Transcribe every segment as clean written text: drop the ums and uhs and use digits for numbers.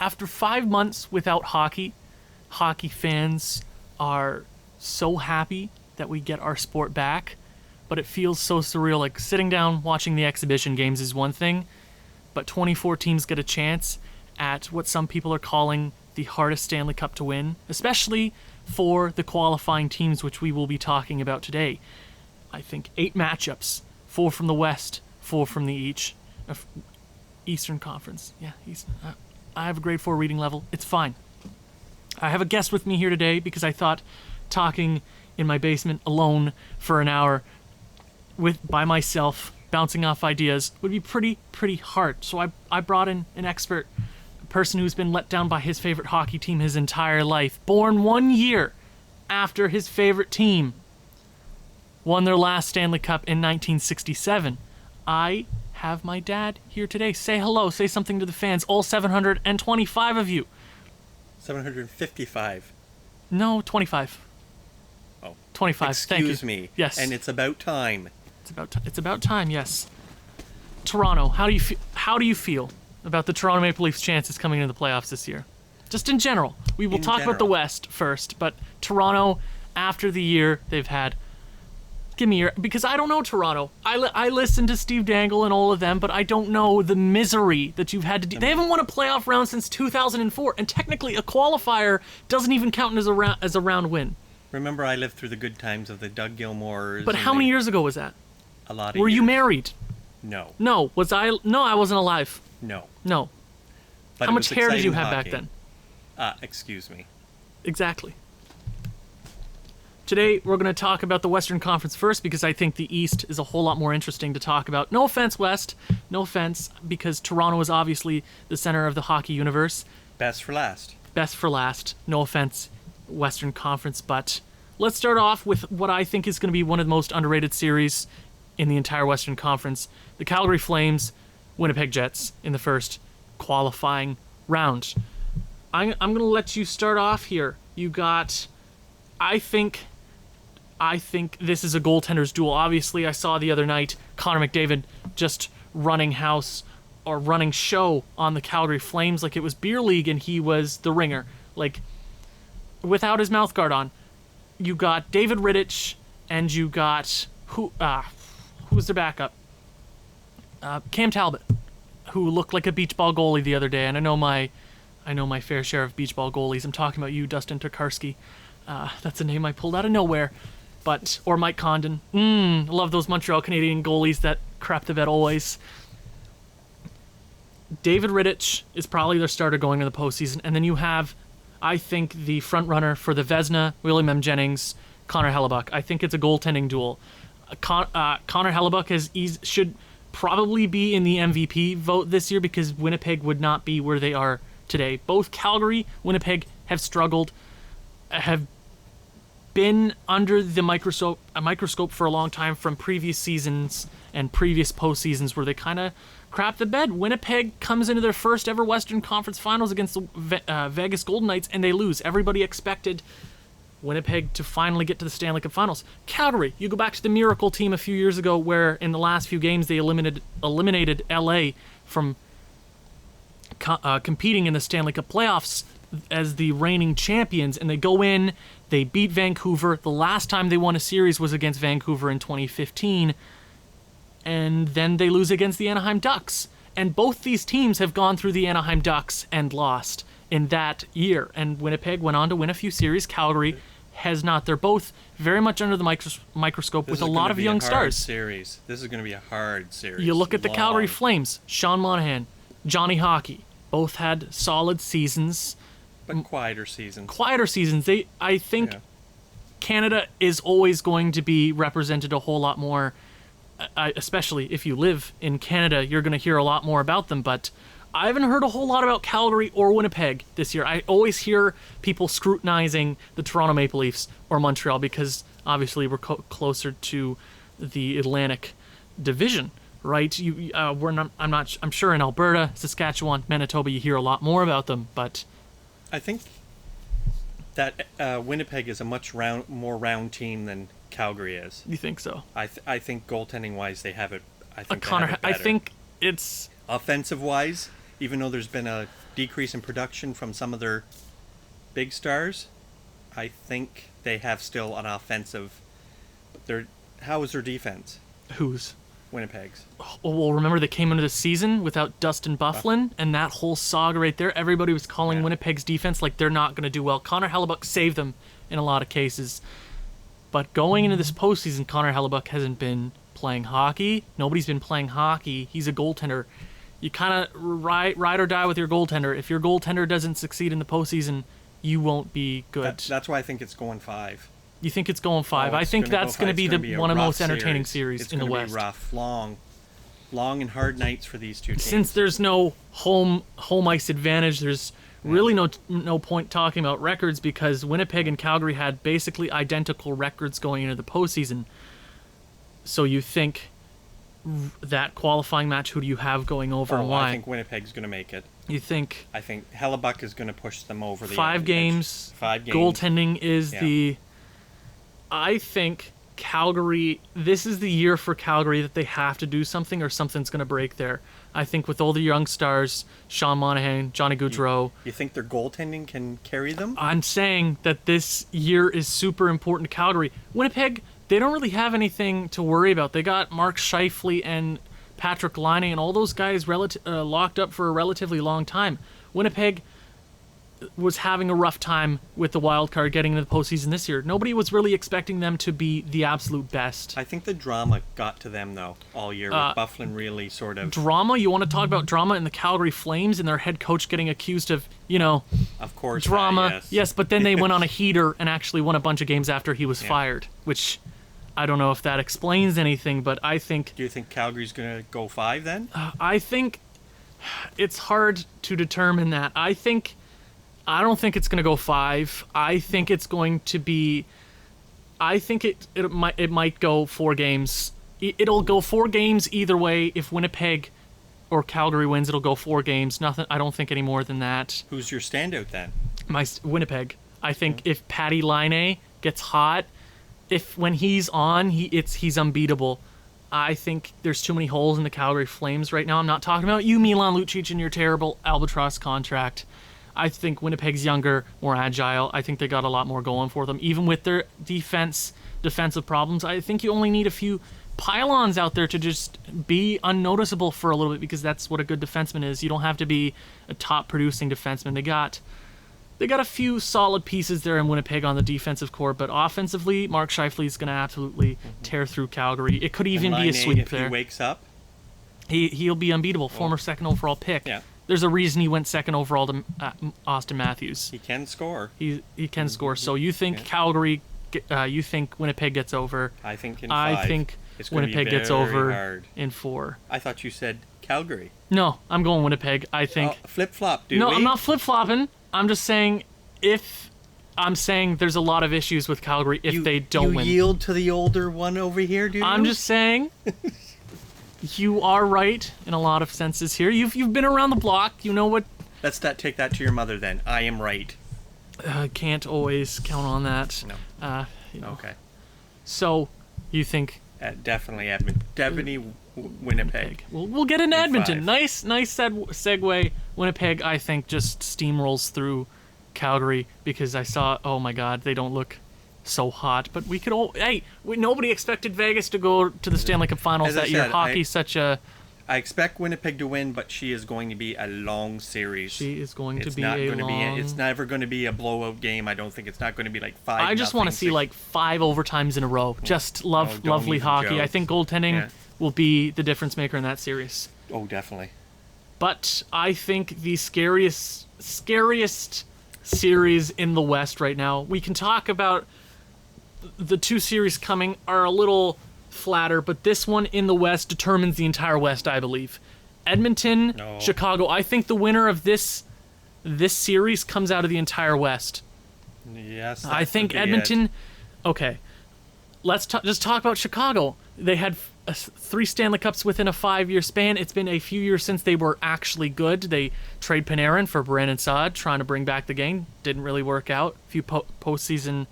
After 5 months without hockey, hockey fans are so happy that we get our sport back, but it feels so surreal. Like, sitting down watching the exhibition games is one thing, but 24 teams get a chance at what some people are calling the hardest Stanley Cup to win, especially for the qualifying teams, which we will be talking about today. I think 8 matchups, 4 from the West, 4 from the Eastern Conference. Yeah, I have a grade 4 reading level. It's fine. I have a guest with me here today because I thought talking in my basement alone for an hour by myself, bouncing off ideas, would be pretty hard. So I brought in an expert, a person who's been let down by his favorite hockey team his entire life, born 1 year after his favorite team won their last Stanley Cup in 1967. I have my dad here today. Say hello. Say something to the fans. All 725 of you. 755. No, 25. Oh. 25. Thank you. Excuse me. Yes. And it's about time. It's about time, yes. Toronto, how do you feel about the Toronto Maple Leafs' chances coming into the playoffs this year? Just in general. We will talk about the West first, but Toronto, after the year they've had, give me your, because I don't know Toronto. I listen to Steve Dangle and all of them, but I don't know the misery that you've had to do. They haven't won a playoff round since 2004, and technically a qualifier doesn't even count as a round win. Remember, I lived through the good times of the Doug Gilmours. But how many years ago was that? A lot of Were years. you married? No. No. Was I? No, I wasn't alive. No. No. But how much hair did you have back then? Excuse me. Exactly. Today, we're going to talk about the Western Conference first because I think the East is a whole lot more interesting to talk about. No offense, West. No offense, because Toronto is obviously the center of the hockey universe. Best for last. Best for last. No offense, Western Conference. But let's start off with what I think is going to be one of the most underrated series in the entire Western Conference. The Calgary Flames, Winnipeg Jets in the first qualifying round. I'm going to let you start off here. You got, I think this is a goaltender's duel. Obviously, I saw the other night Connor McDavid just running house or running show on the Calgary Flames like it was beer league and he was the ringer, like without his mouth guard on. You got David Rittich and you got who was their backup? Cam Talbot, who looked like a beach ball goalie the other day. And I know my fair share of beach ball goalies. I'm talking about you, Dustin Tokarski. That's a name I pulled out of nowhere. Or Mike Condon. I love those Montreal Canadian goalies that crap the bed always. David Rittich is probably their starter going into the postseason. And then you have, I think, the front runner for the Vezina, William M. Jennings, Connor Hellebuck. I think it's a goaltending duel. Connor Hellebuck should probably be in the MVP vote this year because Winnipeg would not be where they are today. Both Calgary, Winnipeg have struggled, have been under the microscope for a long time from previous seasons and previous postseasons where they kind of crap the bed. Winnipeg comes into their first ever Western Conference Finals against the Vegas Golden Knights and they lose. Everybody expected Winnipeg to finally get to the Stanley Cup Finals. Calgary, you go back to the Miracle team a few years ago where in the last few games they eliminated LA from competing in the Stanley Cup playoffs as the reigning champions, and they go in, they beat Vancouver. The last time they won a series was against Vancouver in 2015, and then they lose against the Anaheim Ducks. And both these teams have gone through the Anaheim Ducks and lost in that year, and Winnipeg went on to win a few series. Calgary has not. They're both very much under the microscope with a lot of young stars. This is going to be a hard series. You look at the Calgary Flames, Sean Monahan, Johnny Hockey, both had solid seasons. But quieter seasons. I think Canada is always going to be represented a whole lot more, especially if you live in Canada, you're going to hear a lot more about them, but I haven't heard a whole lot about Calgary or Winnipeg this year. I always hear people scrutinizing the Toronto Maple Leafs or Montreal because obviously we're closer to the Atlantic Division, right? I'm sure in Alberta, Saskatchewan, Manitoba, you hear a lot more about them, but I think that Winnipeg is a much more round team than Calgary is. You think so? I think goaltending wise, they have it. I think Connor, they have it better. I think it's offensive wise. even though there's been a decrease in production from some of their big stars, I think they have still an offensive. How is their defense? Whose? Winnipeg's. Oh, well, remember they came into the season without Dustin Byfuglien, and that whole saga right there. Everybody was calling Winnipeg's defense like they're not going to do well. Connor Hellebuck saved them in a lot of cases. But going into this postseason, Connor Hellebuck hasn't been playing hockey. Nobody's been playing hockey. He's a goaltender. You kind of ride or die with your goaltender. If your goaltender doesn't succeed in the postseason, you won't be good. That's why I think it's going 5. You think it's going 5? I think that's going to be one of the most entertaining series in the West. It's going to be rough, long and hard nights for these two teams. Since there's no home ice advantage, there's really no point talking about records because Winnipeg and Calgary had basically identical records going into the postseason. So you think that qualifying match, who do you have going over and why? I think Winnipeg's going to make it. You think? I think Hellebuck is going to push them over the 5 games. 5 games. Goaltending is the... I think Calgary, this is the year for Calgary that they have to do something or something's going to break there. I think with all the young stars, Sean Monahan, Johnny Gaudreau. You think their goaltending can carry them? I'm saying that this year is super important to Calgary. Winnipeg, they don't really have anything to worry about. They got Mark Scheifele and Patrick Laine and all those guys locked up for a relatively long time. Winnipeg was having a rough time with the wild card getting into the postseason this year. Nobody was really expecting them to be the absolute best. I think the drama got to them, though, all year, with Byfuglien really sort of... Drama? You want to talk about drama in the Calgary Flames and their head coach getting accused of, of course, drama? Yes, but then they went on a heater and actually won a bunch of games after he was fired, which I don't know if that explains anything, but I think... Do you think Calgary's going to go 5, then? I think it's hard to determine that. I don't think it's going to go 5. I think it's going to be... I think it might go 4 games. It'll go 4 games either way. If Winnipeg or Calgary wins, it'll go 4 games. Nothing. I don't think any more than that. Who's your standout then? Winnipeg. I think if Patty Laine gets hot, when he's on, he's unbeatable. I think there's too many holes in the Calgary Flames right now. I'm not talking about you, Milan Lucic, and your terrible Albatross contract. I think Winnipeg's younger, more agile. I think they got a lot more going for them. Even with their defensive problems, I think you only need a few pylons out there to just be unnoticeable for a little bit because that's what a good defenseman is. You don't have to be a top-producing defenseman. They got a few solid pieces there in Winnipeg on the defensive core, but offensively, Mark Scheifele is going to absolutely tear through Calgary. It could even be a sweep there. If he wakes up? He'll be unbeatable. Former second overall pick. Yeah. There's a reason he went second overall to Austin Matthews. He can score. He can score. So you think Calgary? You think Winnipeg gets over? I think in 5. I think Winnipeg gets over in 4. I thought you said Calgary. No, I'm going Winnipeg. I think flip flop, dude. No, I'm not flip flopping. I'm just saying there's a lot of issues with Calgary if they don't win. You yield to the older one over here, dude. I'm just saying. You are right in a lot of senses here. You've been around the block. You know what? Let's take that to your mother then. I am right. Can't always count on that. No. Okay. So, you think? Definitely Edmonton. Definitely Winnipeg. We'll get into Edmonton. 5. Nice segue. Winnipeg, I think, just steamrolls through Calgary because I saw. Oh my God, they don't look so hot, but we could all. Hey, nobody expected Vegas to go to the Stanley Cup Finals that year. Hockey's such a. I expect Winnipeg to win, but she is going to be a long series. She is going to be It's never going to be a blowout game. I don't think it's not going to be like 5. I just want to see like 5 overtimes in a row. Just lovely hockey. Joke. I think goaltending will be the difference maker in that series. Oh, definitely. But I think the scariest series in the West right now. We can talk about the 2 series coming are a little flatter, but this one in the West determines the entire West, I believe. Edmonton, Chicago. I think the winner of this series comes out of the entire West. Yes, I think Edmonton. Okay, let's just talk about Chicago. They had 3 Stanley Cups within a 5-year span. It's been a few years since they were actually good. They trade Panarin for Brandon Saad, trying to bring back the game. Didn't really work out. A few postseason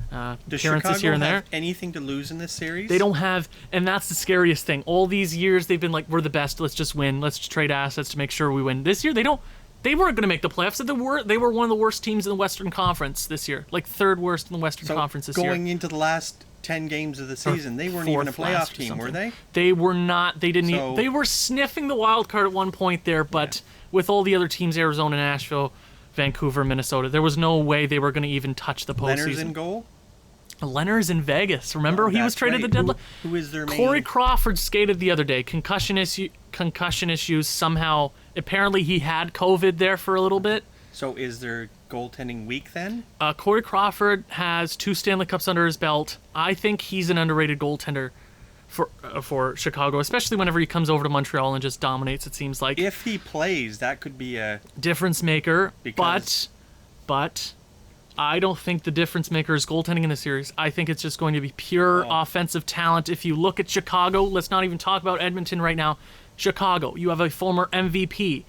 Does appearances Chicago here and there. have anything to lose in this series? They don't have, and that's the scariest thing. All these years they've been like, we're the best. Let's just win. Let's just trade assets to make sure we win. This year they don't. They weren't going to make the playoffs. They were one of the worst teams in the Western Conference this year, like third worst in the Western Conference this year. Going into the last 10 games of the season, they weren't even a playoff team, were they? They were not. They didn't. They were sniffing the wild card at one point there, but with all the other teams, Arizona, Nashville, Vancouver, Minnesota, there was no way they were going to even touch the postseason. Leonard's in goal? Leonard's in Vegas. Remember, he was traded the deadline. Who is their main? Corey Crawford skated the other day. Concussion issues somehow. Apparently, he had COVID there for a little bit. So is their goaltending weak then? Corey Crawford has 2 Stanley Cups under his belt. I think he's an underrated goaltender for Chicago, especially whenever he comes over to Montreal and just dominates, it seems like. If he plays, that could be a difference maker. But I don't think the difference maker is goaltending in the series. I think it's just going to be pure offensive talent. If you look at Chicago, let's not even talk about Edmonton right now. Chicago, you have a former MVP,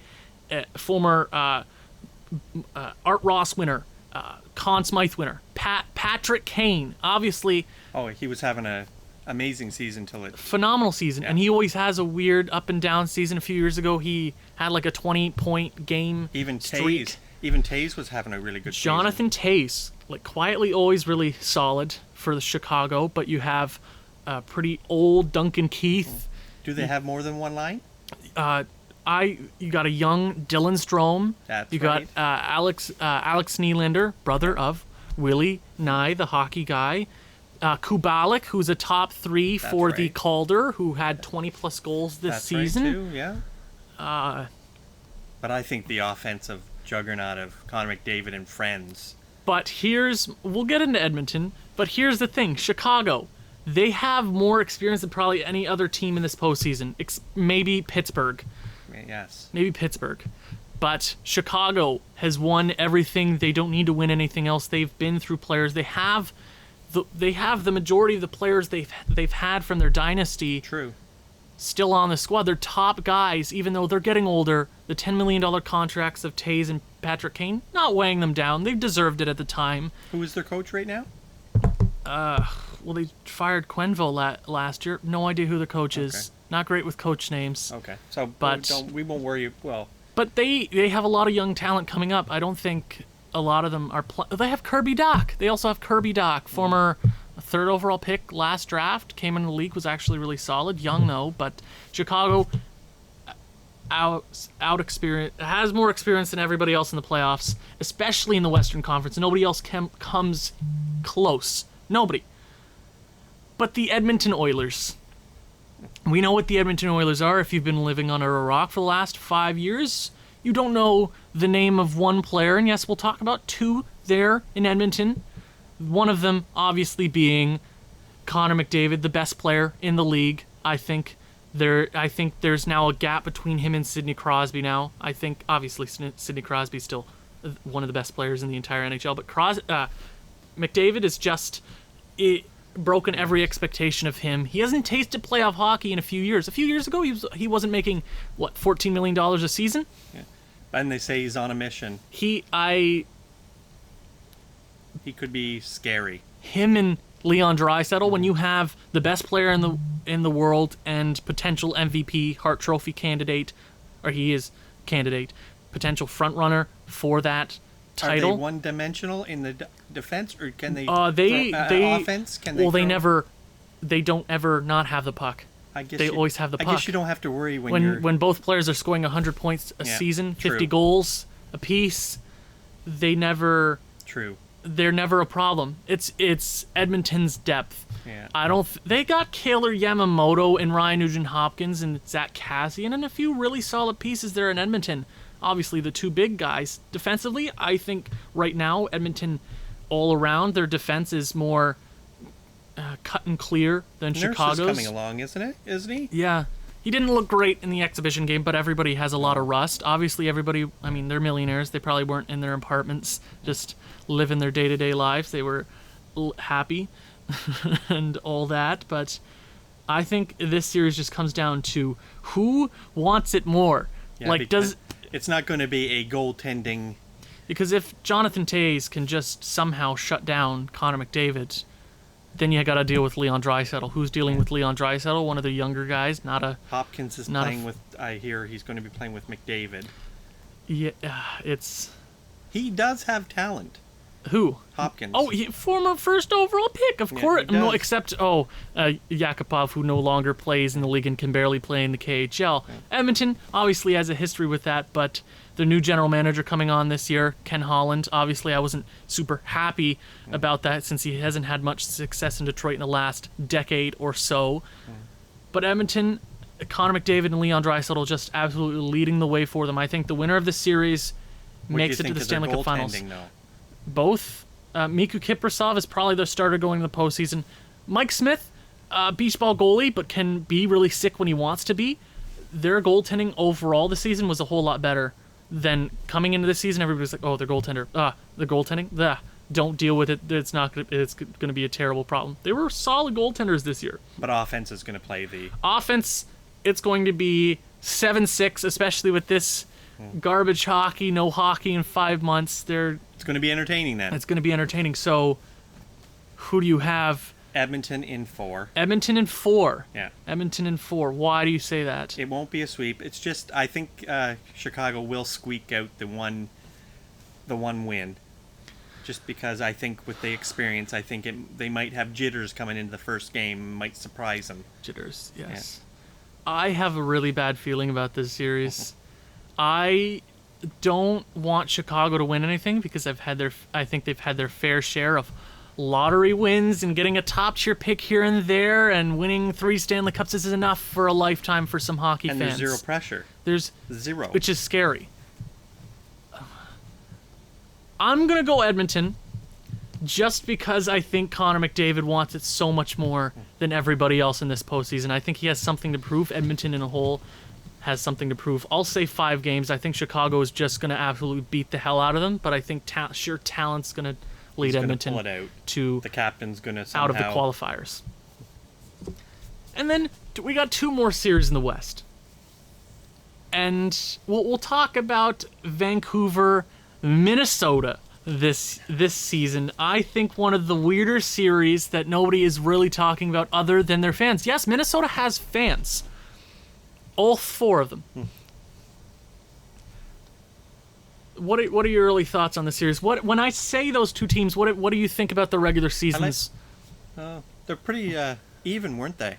former Art Ross winner, Conn Smythe winner, Patrick Kane. Obviously, he was having a amazing season till it. Phenomenal season, and he always has a weird up and down season. A few years ago, he had like a 20-point game streak. Even Taves was having a really good season. Jonathan Taves, like quietly always really solid for the Chicago, but you have pretty old Duncan Keith. Do they have more than one line? You got a young Dylan Strome. That's you right. got Alex Nylander, brother of Willie Nye, the hockey guy. Kubalik, who's a top 3 for the Calder, who had 20-plus goals this season. That's right, too, yeah. But I think the offensive juggernaut of Connor McDavid and friends. But we'll get into Edmonton, but here's the thing. Chicago, they have more experience than probably any other team in this postseason. Maybe Pittsburgh. Yes. Maybe Pittsburgh. But Chicago has won everything. They don't need to win anything else. They've been through players. They have the majority of the players they've had from their dynasty. True. Still on the squad. They're top guys, even though they're getting older. The $10 million contracts of Taves and Patrick Kane, not weighing them down. They deserved it at the time. Who is their coach right now? Well, they fired Quenneville last year. No idea who the coach is. Not great with coach names. Okay. So, but we won't worry. Well, but they have a lot of young talent coming up. I don't think a lot of them are. They have Kirby Dach. They also have Kirby Dach, former 3rd overall pick last draft. Came into the league, was actually really solid. Young though, but Chicago out experience has more experience than everybody else in the playoffs, especially in the Western Conference. Nobody else comes close. Nobody. But the Edmonton Oilers. We know what the Edmonton Oilers are. If you've been living under a rock for the last 5 years, you don't know the name of one player. And yes, we'll talk about 2 there in Edmonton. One of them obviously being Connor McDavid, the best player in the league. I think there's now a gap between him and Sidney Crosby now. I think obviously Sidney Crosby's still one of the best players in the entire NHL, but McDavid is just broken every expectation of him. He hasn't tasted playoff hockey in a few years. A few years ago, he wasn't making $14 million a season. Yeah. And they say he's on a mission. He could be scary. Him and Leon Draisaitl, when you have the best player in the world and potential MVP, Hart Trophy candidate, or he is candidate, potential front runner for that title. Are they one-dimensional in the defense, or can they? Offense? Can they? Well, they don't ever not have the puck. They always have the puck. I guess you don't have to worry when both players are scoring 100 points a season, 50 goals apiece. They never. True. They're never a problem. It's Edmonton's depth. Yeah. They got Kaylor Yamamoto and Ryan Nugent-Hopkins and Zach Kassian and a few really solid pieces there in Edmonton. Obviously, the 2 big guys. Defensively, I think right now, Edmonton, all around, their defense is more cut and clear than Chicago's. Nurse is coming along, isn't he? Yeah. He didn't look great in the exhibition game, but everybody has a lot of rust. Obviously, everybody, they're millionaires. They probably weren't in their apartments just living their day-to-day lives. They were happy and all that, but I think this series just comes down to who wants it more. Yeah, it's not going to be a goaltending Because if Jonathan Toews can just somehow shut down Connor McDavid, then you got to deal with Leon Draisaitl. Who's dealing with Leon Draisaitl? One of the younger guys, not a... Hopkins is playing with... I hear he's going to be playing with McDavid. Yeah, it's... He does have talent. Who? Hopkins. Oh, former first overall pick, of course. He does. No, except Yakupov, who no longer plays in the league and can barely play in the KHL. Yeah. Edmonton obviously has a history with that, but the new general manager coming on this year, Ken Holland. Obviously, I wasn't super happy about that since he hasn't had much success in Detroit in the last decade or so. But Edmonton, Connor McDavid and Leon Draisaitl just absolutely leading the way for them. I think the winner of the series makes it to the Stanley Cup Finals. Though? Both. Miku Kiprasov is probably the starter going to the postseason. Mike Smith, beach ball goalie, but can be really sick when he wants to be. Their goaltending overall this season was a whole lot better than coming into this season. Everybody's like, "Oh, their goaltender. The goaltending. Don't deal with it. It's going to be a terrible problem." They were solid goaltenders this year. But offense is going to play the offense. It's going to be 7-6, especially with this garbage hockey. No hockey in 5 months. It's going to be entertaining then. It's going to be entertaining. So, who do you have? Edmonton in 4. Edmonton in 4. Yeah. Edmonton in 4. Why do you say that? It won't be a sweep. It's just I think Chicago will squeak out the one win. Just because I think with the experience, I think they might have jitters coming into the first game, might surprise them. Jitters, yes. Yeah. I have a really bad feeling about this series. I don't want Chicago to win anything because I think they've had their fair share of lottery wins and getting a top tier pick here and there, and winning 3 Stanley Cups is enough for a lifetime for some hockey fans. And there's zero pressure. There's zero, which is scary. I'm gonna go Edmonton, just because I think Connor McDavid wants it so much more than everybody else in this postseason. I think he has something to prove. Edmonton in a whole has something to prove. I'll say 5 games. I think Chicago is just going to absolutely beat the hell out of them, but I think sheer talent's going to lead Edmonton pull it out. To the captain's going to somehow... out of the qualifiers. And then we got 2 more series in the West. And we'll talk about Vancouver, Minnesota this season. I think one of the weirder series that nobody is really talking about other than their fans. Yes, Minnesota has fans. All 4 of them. What are your early thoughts on the series? When I say those 2 teams, what do you think about the regular seasons? They're pretty even, weren't they?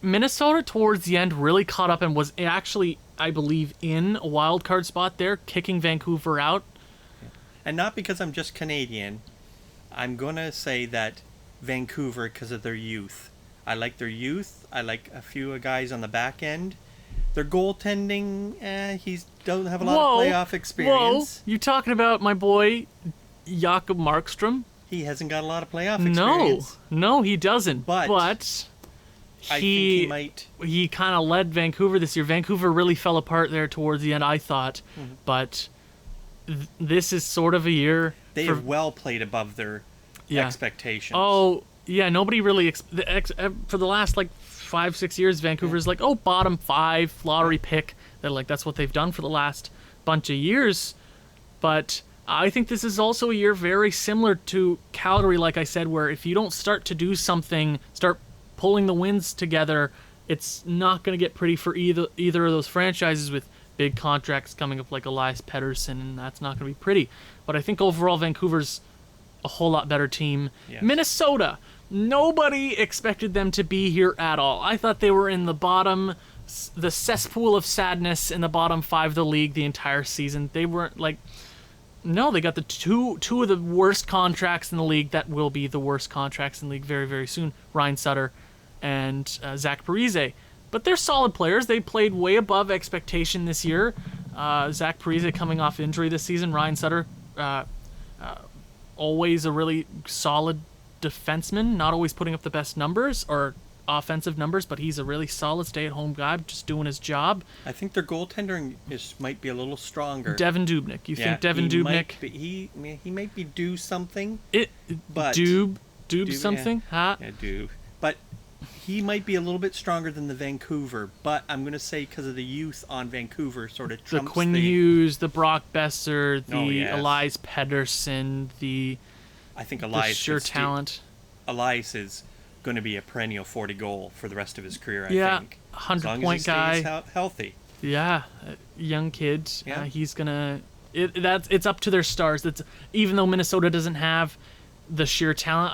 Minnesota towards the end really caught up and was actually, I believe, in a wild card spot there, kicking Vancouver out. And not because I'm just Canadian. I'm going to say that Vancouver because of their youth. I like their youth. I like a few guys on the back end. Their goaltending, he don't have a lot of playoff experience. Whoa, you talking about my boy, Jakob Markstrom? He hasn't got a lot of playoff experience. No, he doesn't. But I think he might. He kind of led Vancouver this year. Vancouver really fell apart there towards the end, I thought. Mm-hmm. But this is sort of a year. They have well played above their expectations. Oh, yeah, nobody really... for the last, 5-6 years, Vancouver's bottom 5 lottery pick. They're that's what they've done for the last bunch of years. But I think this is also a year very similar to Calgary, like I said, where if you don't start to do something, start pulling the wins together, it's not going to get pretty for either of those franchises with big contracts coming up like Elias Pettersson, and that's not going to be pretty. But I think overall Vancouver's a whole lot better team. Yes. Minnesota. Nobody expected them to be here at all. I thought they were in the cesspool of sadness in the bottom 5 of the league the entire season. They weren't no, they got the two of the worst contracts in the league that will be the worst contracts in the league very, very soon. Ryan Sutter and Zach Parise. But they're solid players. They played way above expectation this year. Zach Parise coming off injury this season. Ryan Sutter, always a really solid defenseman, not always putting up the best numbers or offensive numbers, but he's a really solid stay-at-home guy, just doing his job. I think their goaltending might be a little stronger. Devin Dubnyk. You think Devin Dubnyk? He might be due something. Doob something? Yeah, Doob. But he might be a little bit stronger than the Vancouver, but I'm going to say because of the youth on Vancouver sort of trumps the Quinn Hughes, the Brock Besser, the yes. Elias Pettersson, I think the Elias sheer talent. Elias is going to be a perennial 40 goal for the rest of his career, I think. 100-point guy. As long as he stays healthy. Yeah, young kid. Yeah. He's gonna. It's up to their stars. Even though Minnesota doesn't have the sheer talent,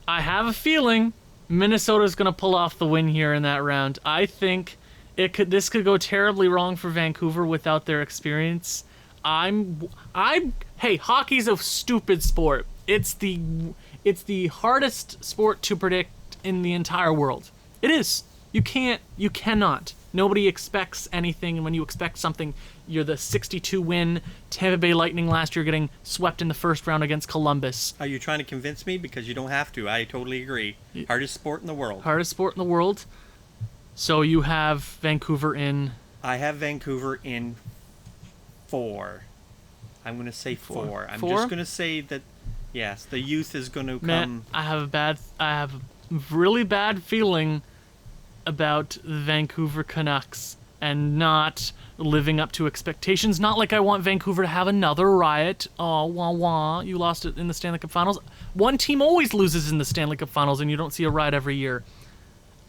I have a feeling Minnesota's gonna pull off the win here in that round. I think this could go terribly wrong for Vancouver without their experience. Hey, hockey's a stupid sport. It's the hardest sport to predict in the entire world. It is. You cannot. Nobody expects anything, and when you expect something, you're the 62-win Tampa Bay Lightning last year getting swept in the first round against Columbus. Are you trying to convince me? Because you don't have to. I totally agree. Hardest sport in the world. Hardest sport in the world. So you have Vancouver in... I have Vancouver in 4. I'm going to say 4. I'm just going to say that, yes, the youth is going to come... Man, I have a really bad feeling about the Vancouver Canucks and not living up to expectations. Not like I want Vancouver to have another riot. Oh, wah wah, you lost it in the Stanley Cup Finals. One team always loses in the Stanley Cup Finals, and you don't see a riot every year.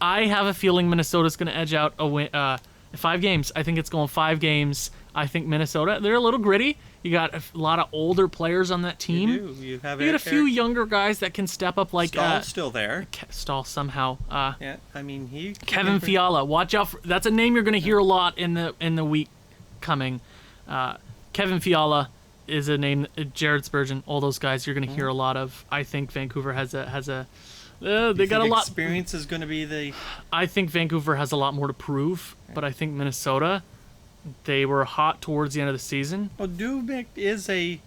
I have a feeling Minnesota's going to edge out 5 games. I think it's going 5 games. I think Minnesota, they're a little gritty. You got a lot of older players on that team. You do. You got a few younger guys that can step up, like Stahl's still there. Stahl somehow. Yeah, I mean Kevin Fiala. Watch out! That's a name you're going to hear a lot in the week coming. Kevin Fiala is a name. Jared Spurgeon. All those guys you're going to hear a lot of. I think Vancouver has a. They got a lot. Experience is going to be the. I think Vancouver has a lot more to prove, but I think Minnesota. They were hot towards the end of the season. Well, Dubik is consistent.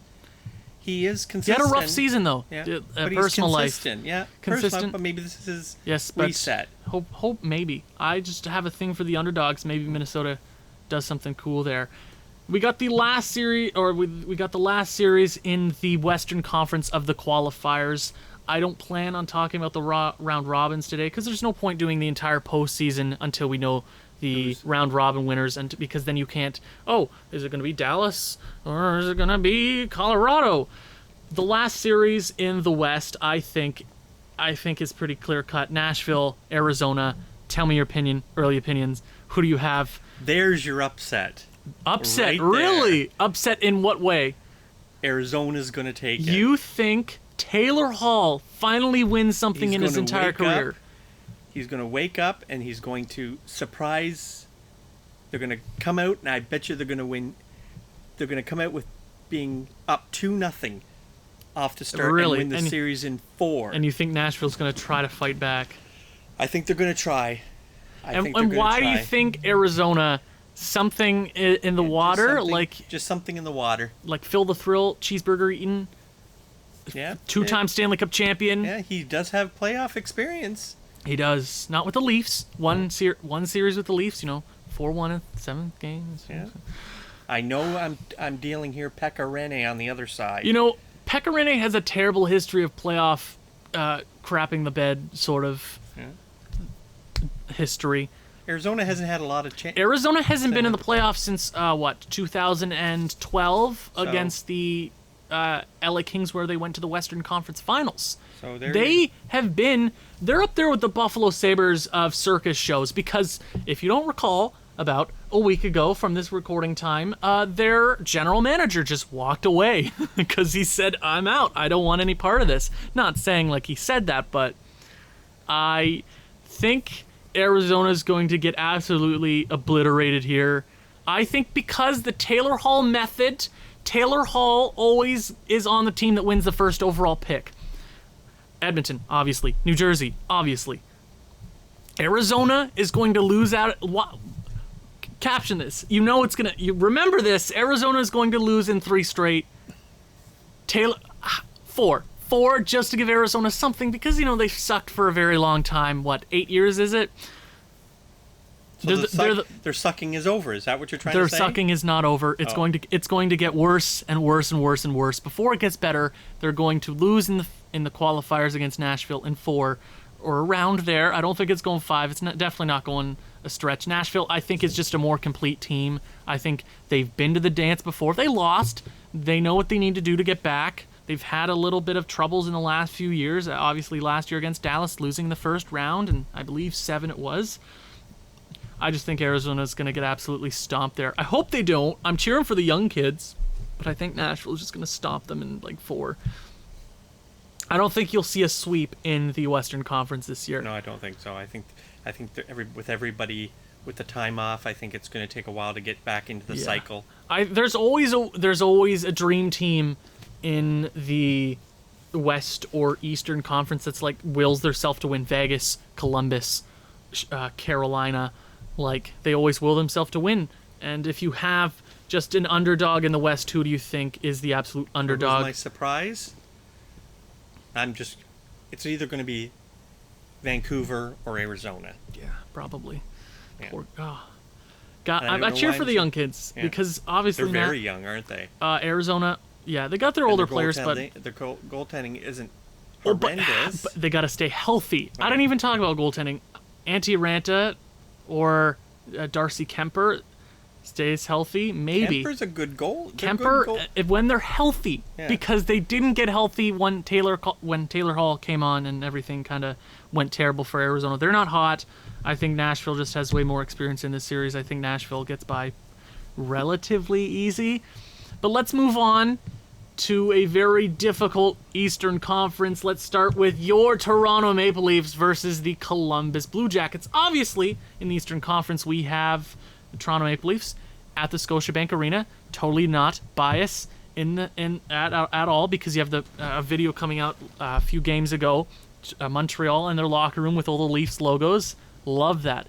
He had a rough season though. Yeah, but personal life. Yeah, consistent. But maybe this is his reset. Hope maybe. I just have a thing for the underdogs. Maybe Minnesota does something cool there. We got the last series, we got the last series in the Western Conference of the qualifiers. I don't plan on talking about the round robins today because there's no point doing the entire postseason until we know the round robin winners, and because then you can't. Oh, is it going to be Dallas or is it going to be Colorado? The last series in the West, I think is pretty clear cut. Nashville, Arizona. Tell me your opinion, early opinions. Who do you have? There's your upset. Upset, right really? Upset in what way? Arizona's going to take it. You think Taylor Hall finally wins something in his entire career? He's going to wake up and he's going to surprise. They're going to come out, and I bet you they're going to win. They're going to come out with being up 2-0 off to start and win the series in 4. And you think Nashville's going to try to fight back? I think they're going to try. And why do you think Arizona? Something in the water, just something in the water, like Phil the Thrill, cheeseburger eating. Yeah, 2-time Stanley Cup champion. Yeah, he does have playoff experience. He does. Not with the Leafs. One series with the Leafs. 4-1 in 7 games. Yeah. I know. I'm dealing here. Pekka Rinne on the other side. Pekka Rinne has a terrible history of playoff crapping the bed sort of history. Arizona hasn't had a lot of chance. Arizona hasn't been in the playoffs since 2012 against the LA Kings, where they went to the Western Conference Finals. So they're up there with the Buffalo Sabres of circus shows, because if you don't recall, about a week ago from this recording time, their general manager just walked away because he said, "I'm out. I don't want any part of this." Not saying like he said that, but I think Arizona's going to get absolutely obliterated here. I think because the Taylor Hall method, Taylor Hall always is on the team that wins the first overall pick. Edmonton, obviously. New Jersey, obviously. Arizona is going to lose out. Caption this. You remember this. Arizona is going to lose in 3 straight. 4 just to give Arizona something, because they've sucked for a very long time. 8 years is it? So their sucking is over. Is that what you're trying to say? Their sucking is not over. It's going to get worse and worse and worse and worse before it gets better. They're going to lose in the qualifiers against Nashville in 4, or around there. I don't think it's going 5. It's definitely not going a stretch. Nashville, I think, is just a more complete team. I think they've been to the dance before. They lost. They know what they need to do to get back. They've had a little bit of troubles in the last few years. Obviously, last year against Dallas, losing the first round, and I believe 7 it was. I just think Arizona's going to get absolutely stomped there. I hope they don't. I'm cheering for the young kids, but I think Nashville's just going to stomp them in like 4. I don't think you'll see a sweep in the Western Conference this year. No, I don't think so. I think with everybody with the time off, I think it's going to take a while to get back into the cycle. There's always a dream team in the West or Eastern Conference that's like wills themselves to win. Vegas, Columbus, Carolina, like they always will themselves to win. And if you have just an underdog in the West, who do you think is the absolute underdog? What was my surprise? It's either going to be Vancouver or Arizona. Yeah, probably. Yeah. God, I cheer for the young kids because obviously they're very young, aren't they? Arizona, yeah, they got their older players, but their goaltending isn't horrendous. But they got to stay healthy. Right. I didn't even talk about goaltending. Antti Ranta or Darcy Kemper stays healthy, maybe. Kemper's a good goal. Kemper, when they're healthy, because they didn't get healthy when Taylor Hall came on and everything kind of went terrible for Arizona. They're not hot. I think Nashville just has way more experience in this series. I think Nashville gets by relatively easy. But let's move on to a very difficult Eastern Conference. Let's start with your Toronto Maple Leafs versus the Columbus Blue Jackets. Obviously, in the Eastern Conference, we have the Toronto Maple Leafs at the Scotiabank Arena. Totally not biased at all, because you have the video coming out a few games ago, Montreal in their locker room with all the Leafs logos. Love that.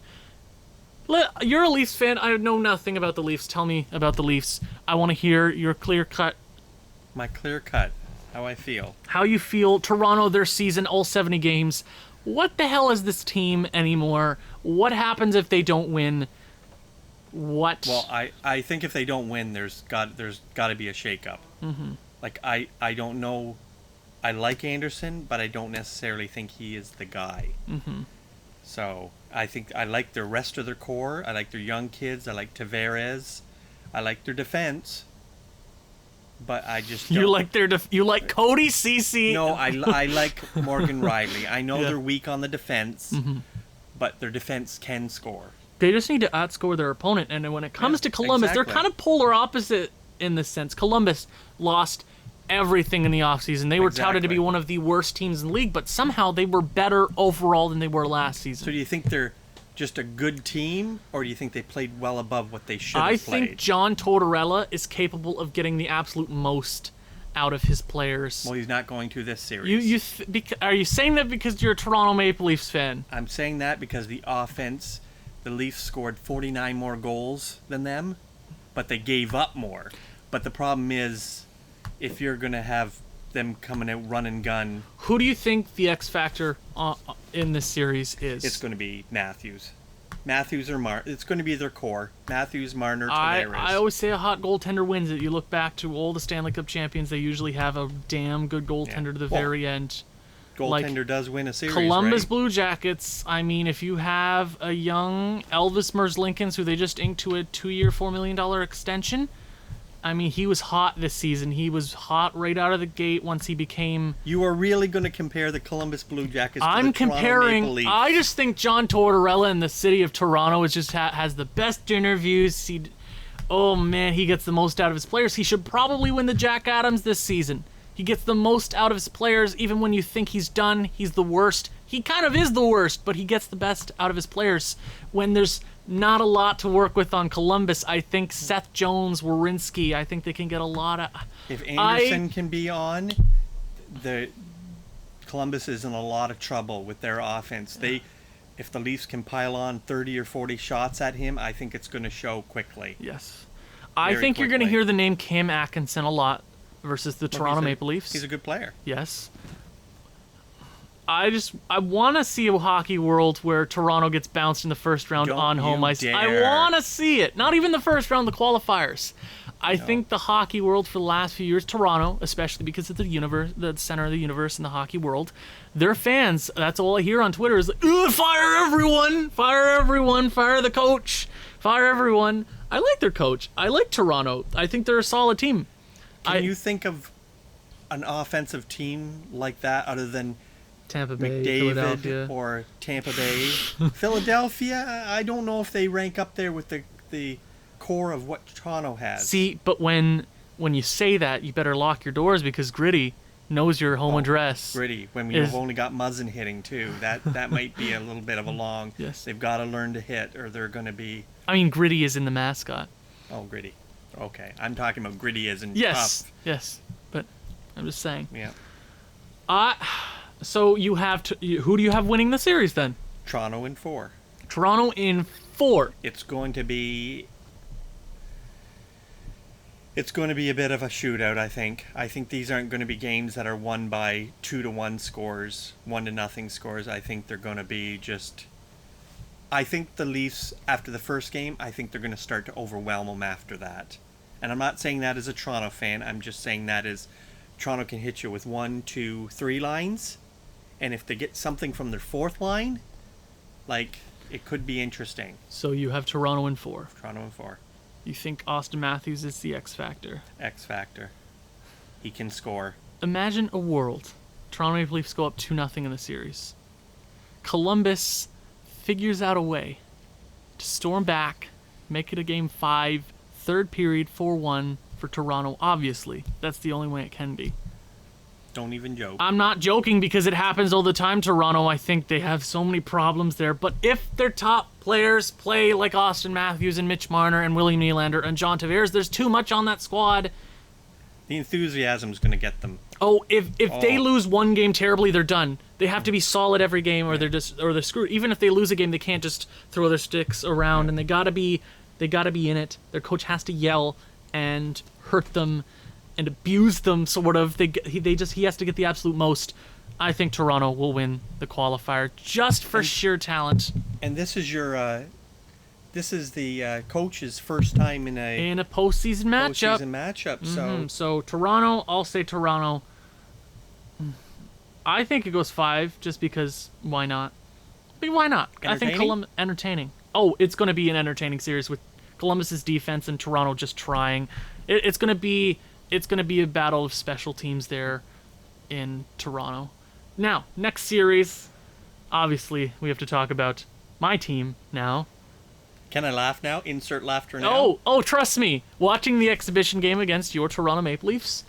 You're a Leafs fan. I know nothing about the Leafs. Tell me about the Leafs. I want to hear your clear cut. My clear cut. How I feel. How you feel. Toronto, their season, all 70 games. What the hell is this team anymore? What happens if they don't win? What? Well, I think if they don't win, there's got to be a shakeup. Mm-hmm. Like I don't know. I like Anderson, but I don't necessarily think he is the guy. Mm-hmm. So I think I like the rest of their core. I like their young kids. I like Tavares. I like their defense. But I just don't. You like Cody Ceci. No, I like Morgan Riley. I know they're weak on the defense, but their defense can score. They just need to outscore their opponent. And when it comes to Columbus, they're kind of polar opposite in this sense. Columbus lost everything in the offseason. They were touted to be one of the worst teams in the league, but somehow they were better overall than they were last season. So do you think they're just a good team, or do you think they played well above what they should have played? I think John Tortorella is capable of getting the absolute most out of his players. Well, he's not going to this series. Are you saying that because you're a Toronto Maple Leafs fan? I'm saying that because the offense, the Leafs scored 49 more goals than them, but they gave up more. But the problem is, if you're going to have them coming out run and gun... Who do you think the X factor in this series is? It's going to be Matthews. Matthews or Marner. It's going to be their core. Matthews, Marner, Tavares. I always say a hot goaltender wins it. You look back to all the Stanley Cup champions, they usually have a damn good goaltender to the very end. Goaltender does win a series, Columbus right? Blue Jackets, I mean, if you have a young Elvis Merzlikins, who they just inked to a 2-year, $4 million extension... I mean, he was hot this season. He was hot right out of the gate once he became... You are really going to compare the Columbus Blue Jackets to the Toronto Maple Leafs? I just think John Tortorella in the city of Toronto is just has the best interviews. Oh, man, he gets the most out of his players. He should probably win the Jack Adams this season. He gets the most out of his players. Even when you think he's done, he's the worst. He kind of is the worst, but he gets the best out of his players. When there's not a lot to work with on Columbus, I think Seth Jones, Werenski, I think they can get a lot of... If Anderson can be on, the Columbus is in a lot of trouble with their offense. If the Leafs can pile on 30 or 40 shots at him, I think it's going to show quickly. Yes. I think you're going to hear the name Cam Atkinson a lot versus the Toronto Maple Leafs. He's a good player. Yes. I want to see a hockey world where Toronto gets bounced in the first round on home ice. Dare. I want to see it. Not even the first round, the qualifiers. I think the hockey world for the last few years, Toronto, especially because it's the center of the universe in the hockey world, their fans, that's all I hear on Twitter is, fire everyone, fire the coach, fire everyone. I like their coach. I like Toronto. I think they're a solid team. Can you think of an offensive team like that other than Tampa Bay, McDavid Philadelphia, or Tampa Bay? Philadelphia, I don't know if they rank up there with the core of what Toronto has. See, but when you say that, you better lock your doors because Gritty knows your home address. Gritty, when we've only got Muzzin hitting too. That might be a little bit of a long. Yes. They've got to learn to hit or they're going to be... I mean, Gritty is in the mascot. Oh, Gritty. Okay. I'm talking about Gritty as in tough. Yes, but I'm just saying. Yeah. So you have who do you have winning the series then? Toronto in 4. Toronto in 4. It's going to be a bit of a shootout, I think. I think these aren't going to be games that are won by 2-1 scores, 1-0 scores. I think they're going to be just... I think the Leafs, after the first game, I think they're going to start to overwhelm them after that. And I'm not saying that as a Toronto fan. I'm just saying that as Toronto can hit you with 1, 2, 3 lines. And if they get something from their 4th line, like, it could be interesting. So you have Toronto in 4. Toronto in 4. You think Austin Matthews is the X factor? X factor. He can score. Imagine a world. Toronto Maple Leafs go up 2-0 in the series. Columbus figures out a way to storm back, make it a game 5, third period 4-1 for Toronto. Obviously, that's the only way it can be. Don't even joke. I'm not joking because it happens all the time, Toronto. I think they have so many problems there. But if their top players play like Austin Matthews and Mitch Marner and William Nylander and John Tavares, there's too much on that squad. The enthusiasm's going to get them. Oh, if they lose one game terribly, they're done. They have to be solid every game or they're screwed. Even if they lose a game, they can't just throw their sticks around and they got to be in it. Their coach has to yell and hurt them and abuse them, sort of. He has to get the absolute most. I think Toronto will win the qualifier just for sheer talent. And this is the coach's first time in a postseason matchup. So Toronto, I'll say Toronto. I think it goes 5 just because why not? I mean, why not? I think entertaining. Oh, it's going to be an entertaining series with Columbus's defense and Toronto just trying. It's going to be a battle of special teams there in Toronto. Now, next series, obviously, we have to talk about my team now. Can I laugh now? Insert laughter now. Oh, trust me. Watching the exhibition game against your Toronto Maple Leafs.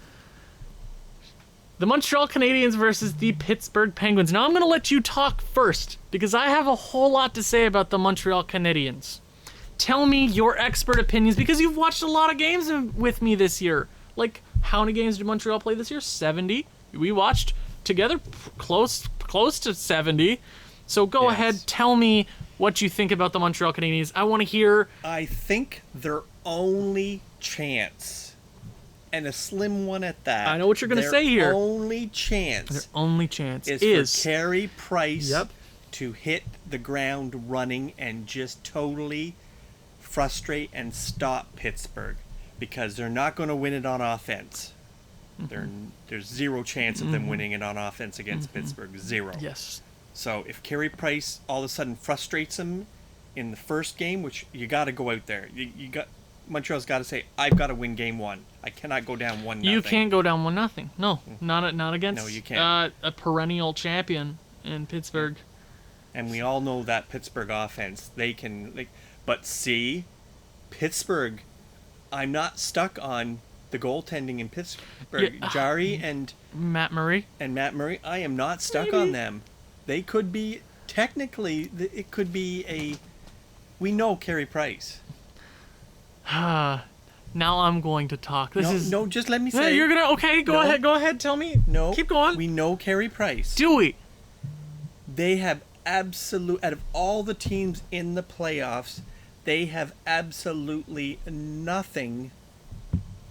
The Montreal Canadiens versus the Pittsburgh Penguins. Now, I'm going to let you talk first because I have a whole lot to say about the Montreal Canadiens. Tell me your expert opinions because you've watched a lot of games with me this year. Like, how many games did Montreal play this year? 70. We watched together close to 70. So go ahead, tell me what you think about the Montreal Canadiens. I want to hear... I think their only chance, and a slim one at that... I know what you're going to say here. Their only chance is for Carey Price to hit the ground running and just totally frustrate and stop Pittsburgh. Because they're not going to win it on offense. There's zero chance of them winning it on offense against Pittsburgh. Zero. Yes. So if Carey Price all of a sudden frustrates them in the first game, which you got to go out there. Montreal's got to say, I've got to win game 1. I cannot go down 1-0. You can't go down 1-0. No, not against no, you can't. A perennial champion in Pittsburgh. And we all know that Pittsburgh offense, they can... but see, Pittsburgh... I'm not stuck on the goaltending in Pittsburgh. Jari and Matt Murray. I am not stuck on them. They could be technically. It could be a. We know Carey Price. Now I'm going to talk. No, just let me say. You're gonna Go ahead. Go ahead. Tell me. No, keep going. We know Carey Price. Do we? They have absolute. Out of all the teams in the playoffs. They have absolutely nothing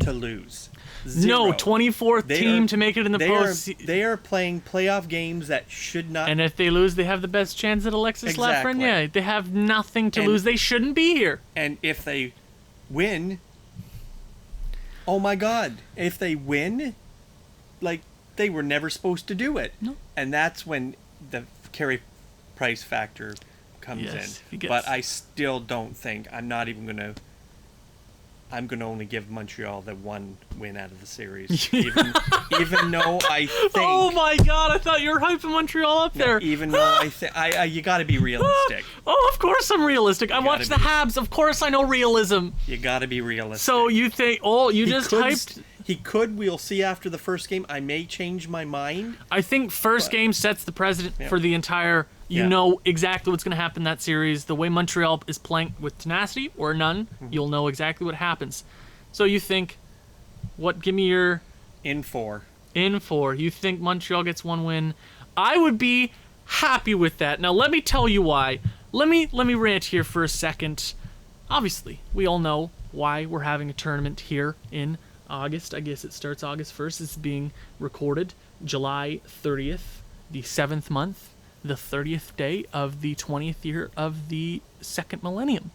to lose. Zero. No, 24th team to make it in the postseason. They are playing playoff games that should not. And if they lose, they have the best chance at Alexis Lafreniere. They have nothing to lose. They shouldn't be here. And if they win, oh my God! If they win, like they were never supposed to do it. No. And that's when the Carey Price factor comes in. But I still don't think I'm not even gonna. I'm going to only give Montreal the one win out of the series, even though I think. Oh my God! I thought you were hyping Montreal up there. Even though I think you got to be realistic. Oh, of course I'm realistic. I watched the Habs. Of course I know realism. You got to be realistic. So you think? Oh, you just hyped. He could. We'll see after the first game. I may change my mind. I think first game sets the precedent for the entire. You know exactly what's going to happen in that series. The way Montreal is playing with tenacity or none, you'll know exactly what happens. So you think, what? Give me your... In 4. In 4. You think Montreal gets one win? I would be happy with that. Now let me tell you why. Let me rant here for a second. Obviously, we all know why we're having a tournament here in August. I guess it starts August 1st. It's being recorded July 30th, the 7th month. The 30th day of the 20th year of the second millennium.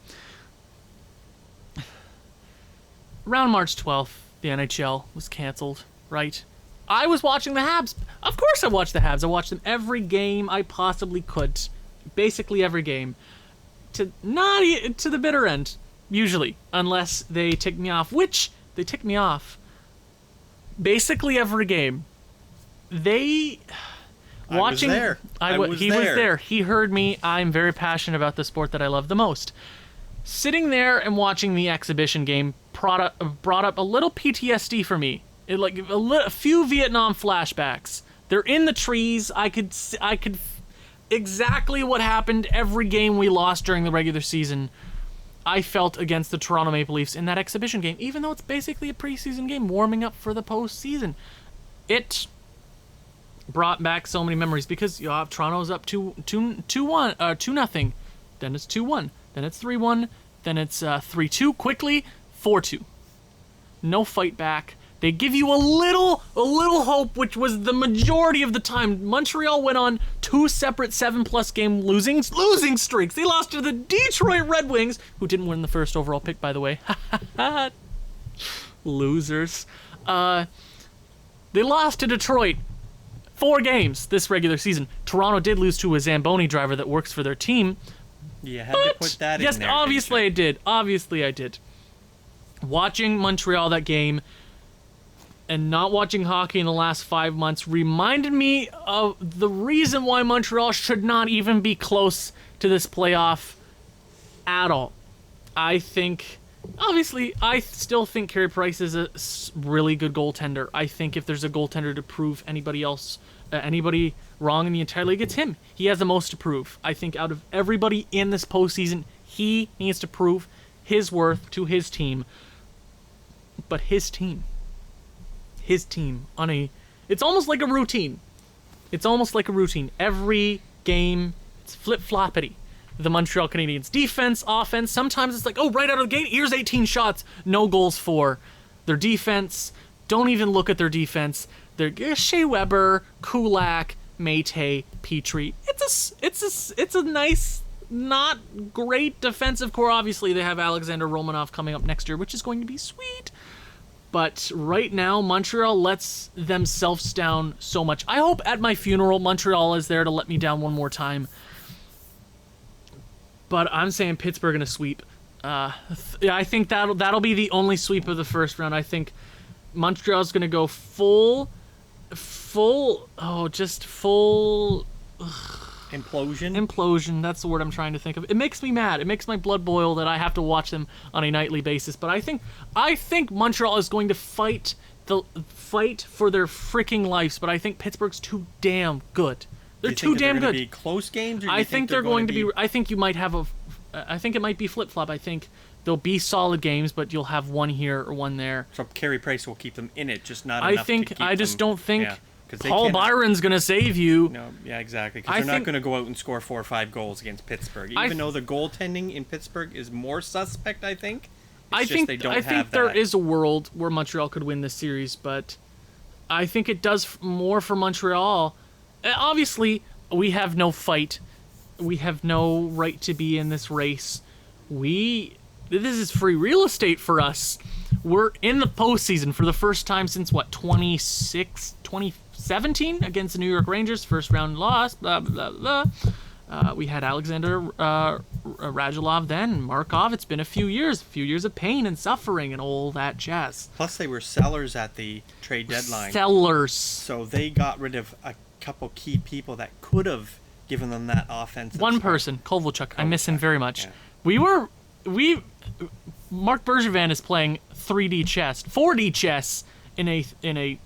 Around March 12th, the NHL was canceled, right? I was watching the Habs. Of course I watched the Habs. I watched them every game I possibly could. Basically every game. To the bitter end, usually. Unless they tick me off, which they tick me off. Basically every game. Watching, I was there. He was there. He heard me. I'm very passionate about the sport that I love the most. Sitting there and watching the exhibition game brought up a little PTSD for me. A few Vietnam flashbacks. They're in the trees. I could exactly what happened every game we lost during the regular season. I felt against the Toronto Maple Leafs in that exhibition game, even though it's basically a preseason game warming up for the postseason. It brought back so many memories because Toronto's up 2-0, then it's 2-1, then it's 3-1, then it's 3-2 quickly, 4-2. No fight back. They give you a little hope, which was the majority of the time. Montreal went on 2 separate 7+ game losing streaks. They lost to the Detroit Red Wings, who didn't win the first overall pick, by the way. Losers. They lost to Detroit 4 games this regular season. Toronto did lose to a Zamboni driver that works for their team. You had to put that in there. Yes, obviously I did. Obviously I did. Watching Montreal that game and not watching hockey in the last 5 months reminded me of the reason why Montreal should not even be close to this playoff at all. I still think Carey Price is a really good goaltender. I think if there's a goaltender to prove anybody wrong in the entire league, it's him. He has the most to prove. I think out of everybody in this postseason, he needs to prove his worth to his team. But his team, it's almost like a routine. Every game, it's flip-floppity. The Montreal Canadiens defense, offense, sometimes it's like, oh, right out of the gate, here's 18 shots, no goals for. Their defense, don't even look at their defense. They're Shea Weber, Kulak, Mate, Petrie. It's a nice, not great defensive core. Obviously, they have Alexander Romanov coming up next year, which is going to be sweet. But right now, Montreal lets themselves down so much. I hope at my funeral, Montreal is there to let me down one more time. But I'm saying Pittsburgh in a sweep. I think that'll be the only sweep of the first round. I think Montreal's going to go full. Implosion. That's the word I'm trying to think of. It makes me mad. It makes my blood boil that I have to watch them on a nightly basis. But I think Montreal is going to fight for their freaking lives. But I think Pittsburgh's too damn good. They're too damn good. Be close games. Or I think they're going to be. I think you might have I think it might be flip flop. I think there'll be solid games, but you'll have one here or one there. So Carey Price will keep them in it, just not enough to keep I just don't think. Yeah. Paul Byron's going to save you. No, yeah, exactly. Because they're not going to go out and score 4 or 5 goals against Pittsburgh. Even though the goaltending in Pittsburgh is more suspect, I think, I think there is a world where Montreal could win this series, but I think it does more for Montreal. Obviously, we have no fight. We have no right to be in this race. This is free real estate for us. We're in the postseason for the first time since, 2017 against the New York Rangers. First round loss, blah, blah, blah. We had Alexander Radulov then, Markov. It's been a few years of pain and suffering and all that jazz. Plus, they were sellers at the trade deadline. Sellers. So they got rid of a couple key people that could have given them that offense. One person, Kovalchuk. I miss him very much. Yeah. Mark Bergevin is playing 3D chess, 4D chess in a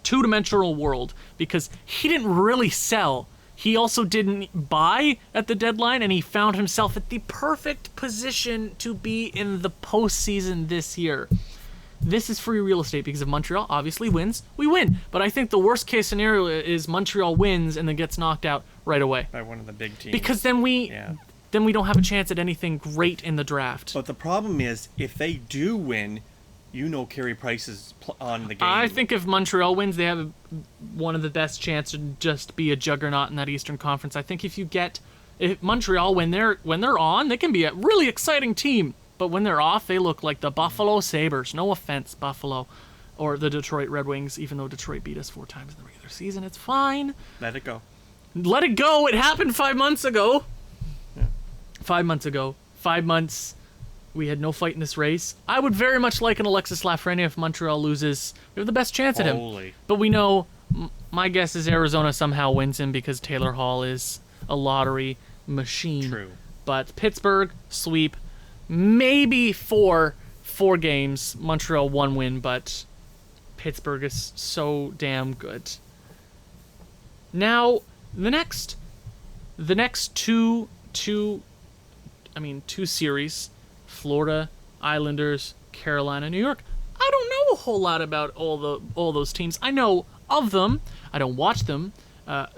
two-dimensional world because he didn't really sell. He also didn't buy at the deadline, and he found himself at the perfect position to be in the postseason this year. This is free real estate because if Montreal obviously wins, we win. But I think the worst case scenario is Montreal wins and then gets knocked out right away. By one of the big teams. Because then we don't have a chance at anything great in the draft. But the problem is, if they do win, Carey Price is on the game. I think if Montreal wins, they have one of the best chances to just be a juggernaut in that Eastern Conference. I think if Montreal, when they're on, they can be a really exciting team. But when they're off, they look like the Buffalo Sabres. No offense, Buffalo. Or the Detroit Red Wings, even though Detroit beat us 4 times in the regular season. It's fine. Let it go. Let it go. It happened 5 months ago. Yeah. 5 months ago. 5 months. We had no fight in this race. I would very much like an Alexis Lafreniere if Montreal loses. We have the best chance at him. But we know, my guess is Arizona somehow wins him because Taylor Hall is a lottery machine. True. But Pittsburgh, sweep. Maybe four games. Montreal 1 win, but Pittsburgh is so damn good. Now, the next two series, Florida, Islanders, Carolina, New York. I don't know a whole lot about all those teams. I know of them. I don't watch them.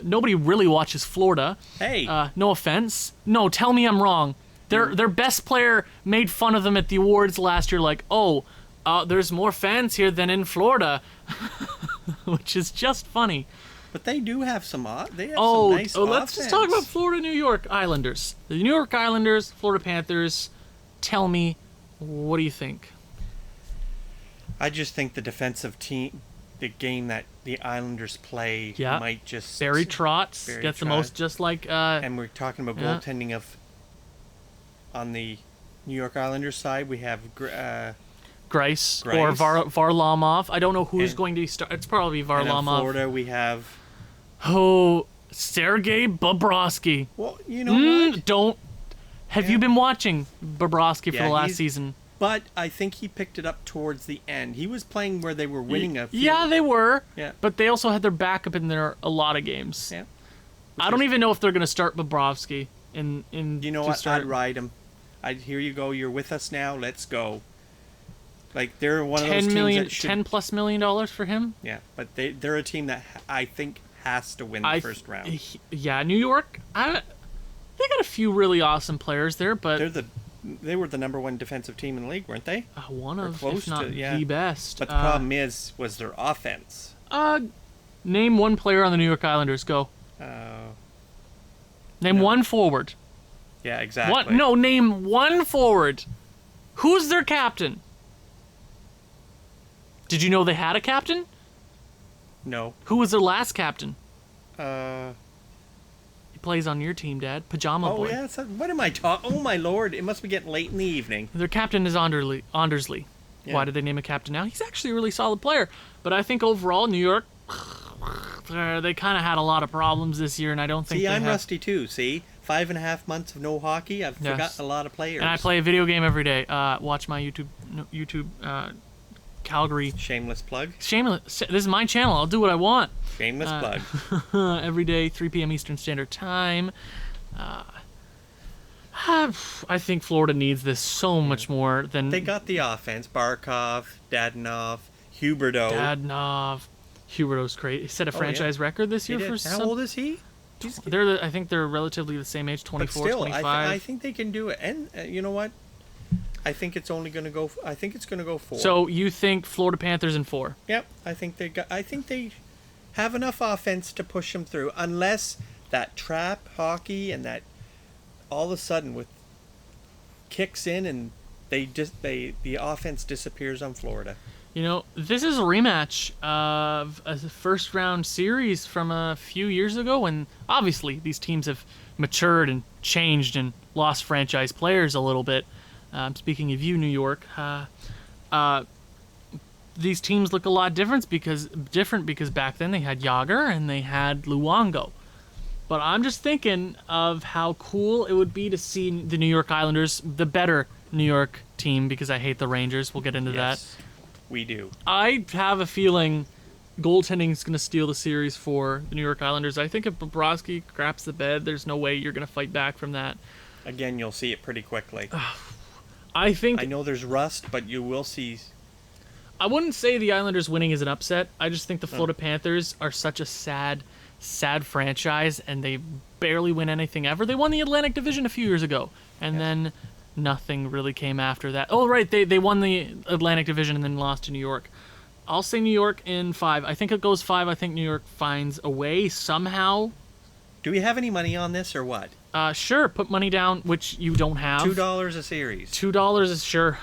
Nobody really watches Florida. Hey. No offense. No, tell me I'm wrong. Their best player made fun of them at the awards last year, like, there's more fans here than in Florida, which is just funny. But they do have some nice offense. Let's just talk about Florida, New York Islanders. The New York Islanders, Florida Panthers. Tell me, what do you think? I just think the defensive team, the game that the Islanders play, might just... Barry Trotz gets the most, just like... and we're talking about goaltending of... On the New York Islanders side, we have Grice or Varlamov. I don't know who's going to start. It's probably Varlamov. And in Florida, we have... Sergei Bobrovsky. Well, you know what? Have you been watching Bobrovsky for the last season? But I think he picked it up towards the end. He was playing where they were winning a few. Yeah, they were. Yeah. But they also had their backup in there a lot of games. Yeah. I don't even know if they're going to start Bobrovsky in You know what? I'd ride him. Here you go. You're with us now. Let's go. Like, they're one of those teams that should... $10+ million for him? Yeah, but they're a team that I think has to win the first round. Yeah, New York, they got a few really awesome players there, but... They were the number 1 defensive team in the league, weren't they? One of, if not the best. But the problem was their offense. Name one player on the New York Islanders. Go. Name one forward. Yeah, exactly. Name one forward. Who's their captain? Did you know they had a captain? No. Who was their last captain? He plays on your team, Dad. Pajama Boy. Oh, yeah. What am I talking? Oh, my Lord. It must be getting late in the evening. Their captain is Andersley. Yeah. Why did they name a captain now? He's actually a really solid player. But I think overall, New York, they kind of had a lot of problems this year, and I don't think I'm rusty, too. See? 5.5 months of no hockey. I've forgotten a lot of players. And I play a video game every day. Watch my YouTube Calgary. Shameless plug. Shameless. This is my channel. I'll do what I want. Shameless plug. Every day, 3 p.m. Eastern Standard Time. I think Florida needs this so much more than... They got the offense. Barkov, Dadonov, Huberdeau. Huberdeau's great. He set a franchise record this year for How old is he? I think they're relatively the same age, 24, but still, 25. I think they can do it. And you know what? I think it's only going to go. I think it's going to go 4. So you think Florida Panthers in 4? Yep. I think they have enough offense to push them through, unless that trap hockey and that all of a sudden with kicks in and the offense disappears on Florida. You know, this is a rematch of a first round series from a few years ago, and obviously these teams have matured and changed and lost franchise players a little bit. Speaking of you, New York, these teams look a lot different because back then they had Yager and they had Luongo. But I'm just thinking of how cool it would be to see the New York Islanders, the better New York team, because I hate the Rangers. We'll get into that. We do. I have a feeling goaltending is going to steal the series for the New York Islanders. I think if Bobrovsky craps the bed, there's no way you're going to fight back from that. Again, you'll see it pretty quickly. I know there's rust, but you will see. I wouldn't say the Islanders winning is an upset. I just think the Florida Panthers are such a sad franchise, and they barely win anything ever. They won the Atlantic Division a few years ago, and then nothing really came after that. Oh, right, they won the Atlantic Division and then lost to New York. I'll say New York in 5. I think it goes 5. I think New York finds a way somehow. Do we have any money on this or what? Sure, put money down, which you don't have. $2 a series. $2 is sure.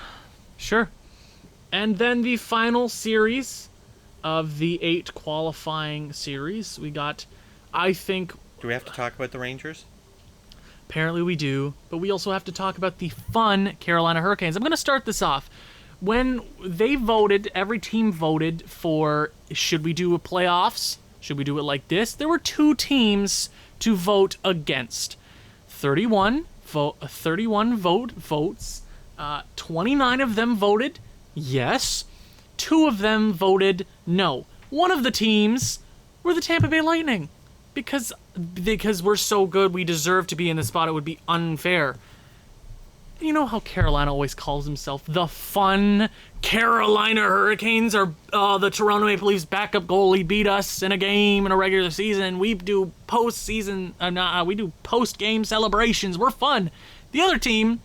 And then the final series of the 8 qualifying series, we got, I think... Do we have to talk about the Rangers? Apparently we do, but we also have to talk about the fun Carolina Hurricanes. I'm going to start this off. When they voted, every team voted for, should we do a playoffs? Should we do it like this? There were 2 teams to vote against. 31 votes. 29 of them voted yes. 2 of them voted no. One of the teams were the Tampa Bay Lightning. Because we're so good, we deserve to be in the spot. It would be unfair. You know how Carolina always calls himself the fun Carolina Hurricanes, or the Toronto Maple Leafs backup goalie beat us in a game in a regular season. We do we do post-game celebrations. We're fun. The other team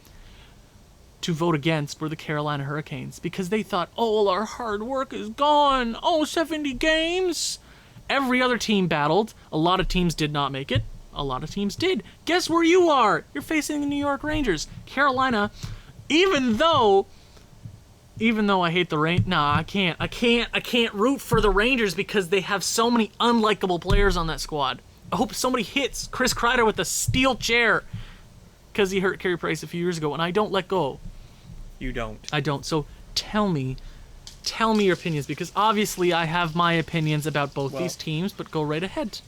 to vote against were the Carolina Hurricanes, because they thought, all our hard work is gone. 70 games. Every other team battled. A lot of teams did not make it. A lot of teams did. Guess where you are? You're facing the New York Rangers. Carolina, even though I hate the Rangers, I can't root for the Rangers because they have so many unlikable players on that squad. I hope somebody hits Chris Kreider with a steel chair, because he hurt Carey Price a few years ago, and I don't let go. You don't. I don't. So tell me your opinions, because obviously I have my opinions about both these teams, but go right ahead.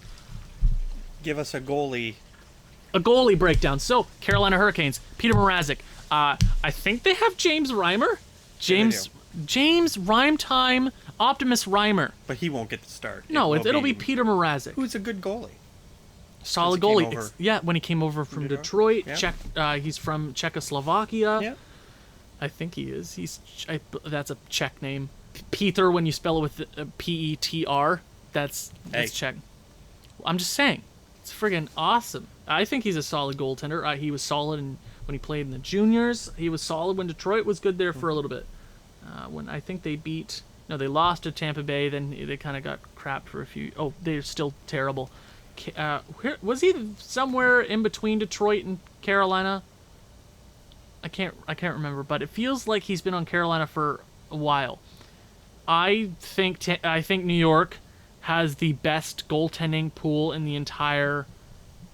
Give us a goalie breakdown. So, Carolina Hurricanes, Peter Mrazek. I think they have James Reimer. James Rhymetime, Optimus Reimer. But he won't get the start. No, it'll be Peter Mrazek. Who's a good goalie. Solid goalie. When he came over from Detroit. Yeah. He's from Czechoslovakia. Yeah. I think he is. That's a Czech name. Peter, when you spell it with P-E-T-R, that's Czech. I'm just saying. It's friggin' awesome. I think he's a solid goaltender. He was solid when he played in the juniors. He was solid when Detroit was good there for a little bit. When I think they lost to Tampa Bay, then they kind of got crapped for a few. Oh, they're still terrible. Was he somewhere in between Detroit and Carolina? I can't remember, but it feels like he's been on Carolina for a while. I think New York has the best goaltending pool in the entire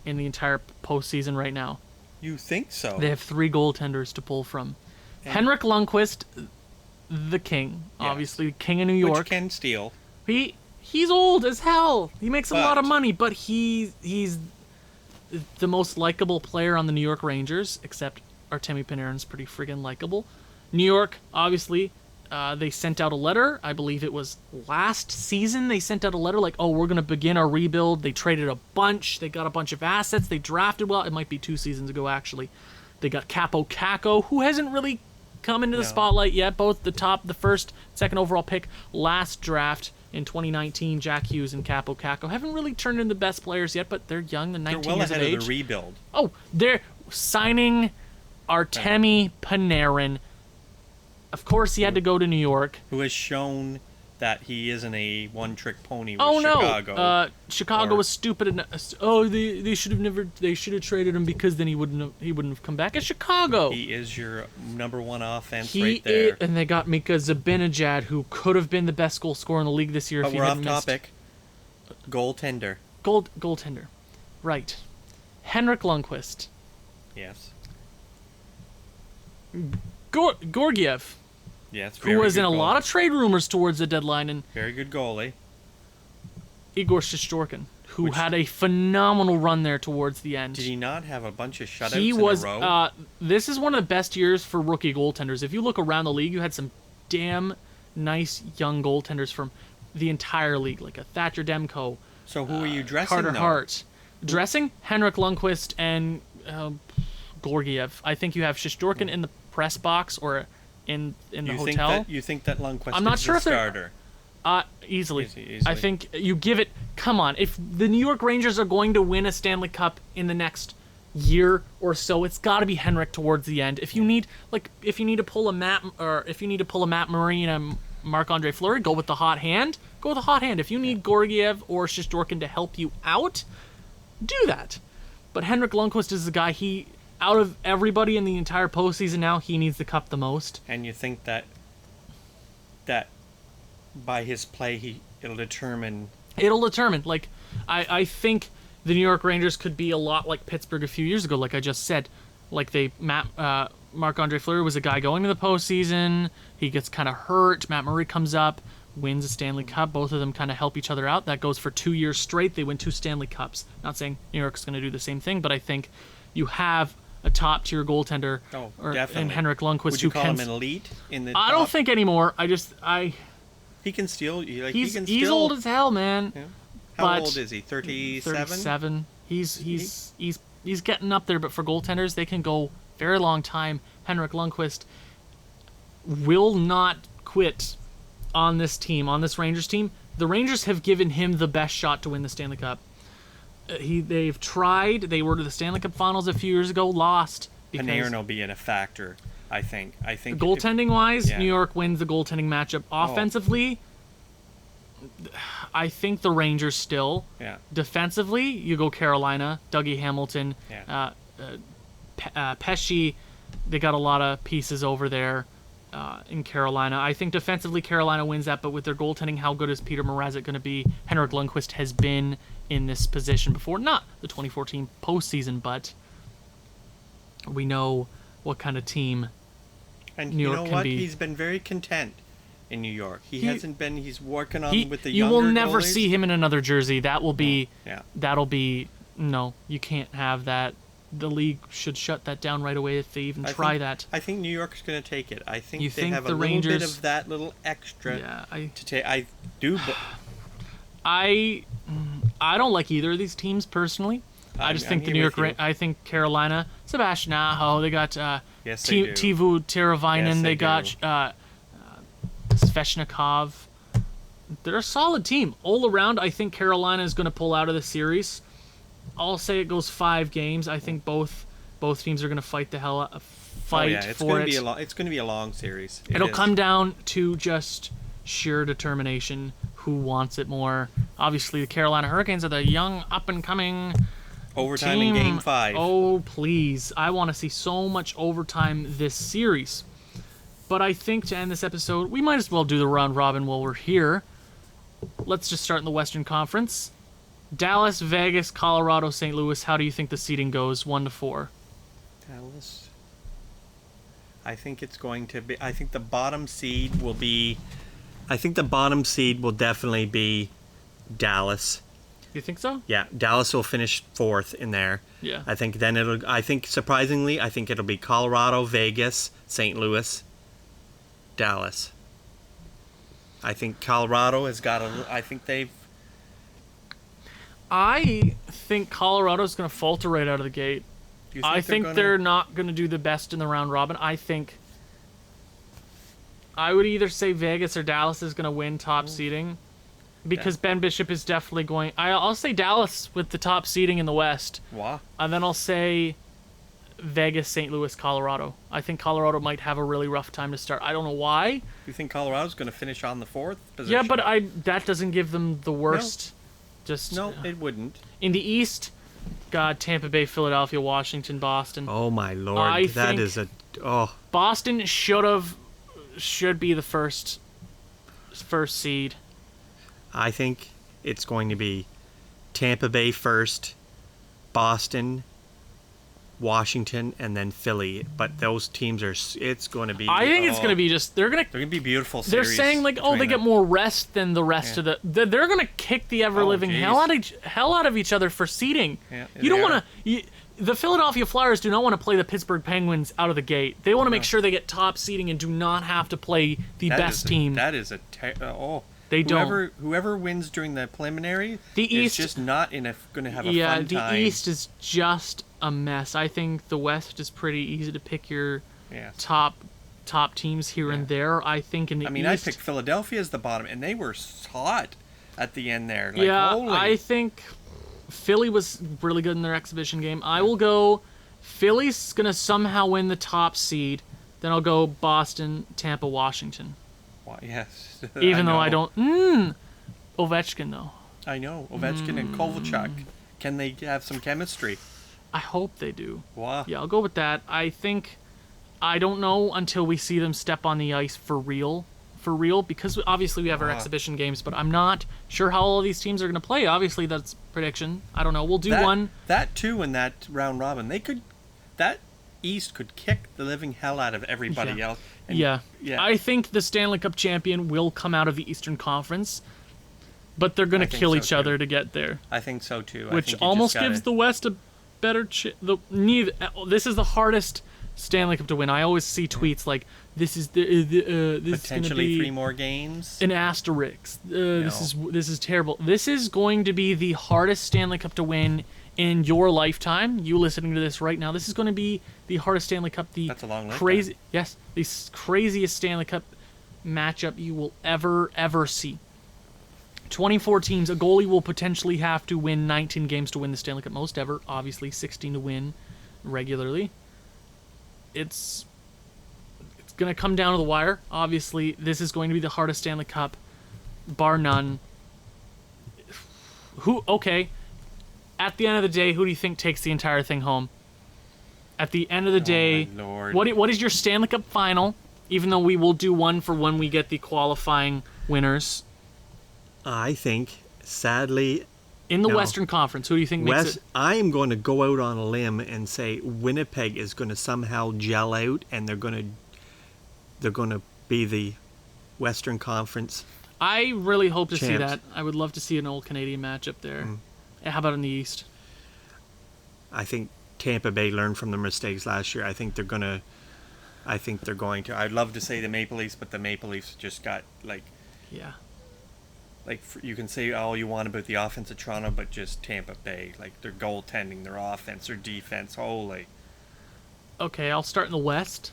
postseason right now. You think so? They have 3 goaltenders to pull from. Henrik Lundqvist, the king, obviously king of New York. Which can steal. He's old as hell. He makes a lot of money, but he's the most likable player on the New York Rangers, except Artemi Panarin's pretty friggin' likable. New York, obviously, they sent out a letter. I believe it was last season. They sent out a letter like, we're going to begin our rebuild. They traded a bunch. They got a bunch of assets. They drafted well. It might be 2 seasons ago, actually. They got Capo Caco, who hasn't really come into the spotlight yet. Both the first, second overall pick last draft in 2019, Jack Hughes and Capo Caco, haven't really turned into the best players yet, but they're young. They're 19 years of age. They're well ahead of the rebuild. Oh, they're signing Artemi Panarin Of course, he had to go to New York. Who has shown that he isn't a one-trick pony with Chicago. Chicago. Chicago was stupid enough. Oh, they should have never. They should have traded him because then he wouldn't have come back at Chicago. He is your number one offense right there. And they got Mika Zibanejad, who could have been the best goal scorer in the league this year if he hadn't missed. We're off topic. Goaltender. Goaltender. Right. Henrik Lundqvist. Yes. Georgiev. Yes. Who was in a lot of trade rumors towards the deadline, and very good goalie. Igor Shesterkin, who had a phenomenal run there towards the end. Did he not have a bunch of shutouts in a row? This is one of the best years for rookie goaltenders. If you look around the league, you had some damn nice young goaltenders from the entire league, like a Thatcher Demko. So who are you dressing, Carter though? Hart. Dressing? Henrik Lundqvist and Georgiev. I think you have Shesterkin in the press box or in the hotel. You think that Lundqvist I'm not is sure the if they're starter? Easily. Easily. I think you give it. Come on, if the New York Rangers are going to win a Stanley Cup in the next year or so, it's got to be Henrik towards the end. If you need to pull a Matt Murray and a Marc-Andre Fleury, go with the hot hand. Go with the hot hand. If you need Georgiev or Shesterkin to help you out, do that. But Henrik Lundqvist is the guy. Out of everybody in the entire postseason now, he needs the cup the most. And you think that by his play, it'll determine. Like, I think the New York Rangers could be a lot like Pittsburgh a few years ago, like I just said. Like Marc-Andre Fleury was a guy going to the postseason. He gets kind of hurt. Matt Murray comes up, wins a Stanley Cup. Both of them kind of help each other out. That goes for 2 years straight. They win 2 Stanley Cups. Not saying New York's going to do the same thing, but I think you have a top-tier goaltender in Henrik Lundqvist. Would you call him an elite in the I don't think anymore. He can steal. He's old as hell, man. Yeah. How old is he? 37? 37. He's getting up there, but for goaltenders, they can go very long time. Henrik Lundqvist will not quit on this team, on this Rangers team. The Rangers have given him the best shot to win the Stanley Cup. They've tried. They were to the Stanley Cup Finals a few years ago, lost. Panarin will be in a factor, I think. Goaltending-wise, New York wins the goaltending matchup. Offensively, I think the Rangers still. Yeah. Defensively, you go Carolina, Dougie Hamilton, Pesci. They got a lot of pieces over there in Carolina. I think defensively Carolina wins that, but with their goaltending, how good is Peter Mrazek going to be? Henrik Lundqvist has been in this position before. Not the 2014 postseason, but we know what kind of team New York can be. He's been very content in New York. He's working on with the you younger will never goalies. See him in another jersey. That will be no, you can't have that. The league should shut that down right away if they even try that. I think New York's going to take it. I think you they think have the a little Rangers, bit of that little extra to take. I do, but I don't like either of these teams personally. I just think the New York. I think Carolina, Sebastian Aho. They got Teuvo Teravainen. Yes, they got Svechnikov. They're a solid team all around. I think Carolina is going to pull out of the series. I'll say it goes 5 games. I think both teams are going to fight the hell out, for it. It's going to be a long series. It'll come down to just sheer determination. Who wants it more? Obviously, the Carolina Hurricanes are the young, up-and-coming overtime team. in Game 5. Oh, please. I want to see so much overtime this series. But I think to end this episode, we might as well do the round robin while we're here. Let's just start in the Western Conference. Dallas, Vegas, Colorado, St. Louis. How do you think the seeding goes, 1-4? Dallas. I think it's going to be. I think the bottom seed will be. I think the bottom seed will definitely be Dallas. You think so? Yeah, Dallas will finish 4th in there. Yeah. I think then it'll. I think surprisingly, I think it'll be Colorado, Vegas, St. Louis, Dallas. I think Colorado has got a. I think they've. I think Colorado's going to falter right out of the gate. I think they're not going to do the best in the round robin. I think I would either say Vegas or Dallas is going to win top seeding because Ben Bishop is definitely going. I'll say Dallas with the top seeding in the West. Wow. And then I'll say Vegas, St. Louis, Colorado. I think Colorado might have a really rough time to start. I don't know why. You think Colorado's going to finish on the 4th position? Yeah, but that doesn't give them the worst. No, it wouldn't. In the East, God, Tampa Bay, Philadelphia, Washington, Boston. Oh my Lord, that is a Boston should be the first seed. I think it's going to be Tampa Bay first, Boston, Washington, and then Philly. But those teams it's going to be. I think it's going to be they're going to be beautiful series. They're saying like, they get more rest than the rest of they're going to kick the ever living hell out of each other for seeding. Yeah, you don't want to. The Philadelphia Flyers do not want to play the Pittsburgh Penguins out of the gate. They want to make sure they get top seeding and do not have to play the best team. That is They don't. Whoever wins during the preliminary the East is just not going to have a fun time. Yeah, the East is just a mess. I think the West is pretty easy to pick your top teams here and there. I think in the East... I picked Philadelphia as the bottom, and they were hot at the end there. I think Philly was really good in their exhibition game. I will go... Philly's going to somehow win the top seed. Then I'll go Boston, Tampa, Washington. Yes. Even though I don't... Ovechkin, though. I know. Ovechkin and Kovalchuk. Can they have some chemistry? I hope they do. Wow. Yeah, I'll go with that. I don't know until we see them step on the ice for real, because obviously we have our exhibition games, but I'm not sure how all of these teams are going to play. Obviously, that's prediction. I don't know. We'll do one. That, too, in that round robin, that East could kick the living hell out of everybody else. And, yeah. I think the Stanley Cup champion will come out of the Eastern Conference, but they're going to kill each other to get there. I think so, too. Which almost gives the West a better this is the hardest Stanley Cup to win. I always see tweets like, this is potentially 3 more games, an asterisk. This is terrible. This is going to be the hardest Stanley Cup to win in your lifetime. You listening to this right now, this is going to be the hardest Stanley Cup. That's a long the craziest Stanley Cup matchup you will ever see. 24 teams. A goalie will potentially have to win 19 games to win the Stanley Cup, most ever. Obviously, 16 to win regularly. It's going to come down to the wire. Obviously, this is going to be the hardest Stanley Cup, bar none. At the end of the day, who do you think takes the entire thing home? At the end of the day, what is your Stanley Cup final? Even though we will do one for when we get the qualifying winners. I think, sadly... In the Western Conference, who do you think makes it? I am going to go out on a limb and say Winnipeg is going to somehow gel out, and they're going to be the Western Conference. I really hope to see that. I would love to see an old Canadian matchup there. How about in the East? I think Tampa Bay learned from their mistakes last year. I think they're going to. I'd love to say the Maple Leafs, but the Maple Leafs just got you can say all you want about the offense of Toronto, but just Tampa Bay, like their goaltending, their offense, their defense, holy. Okay, I'll start in the West.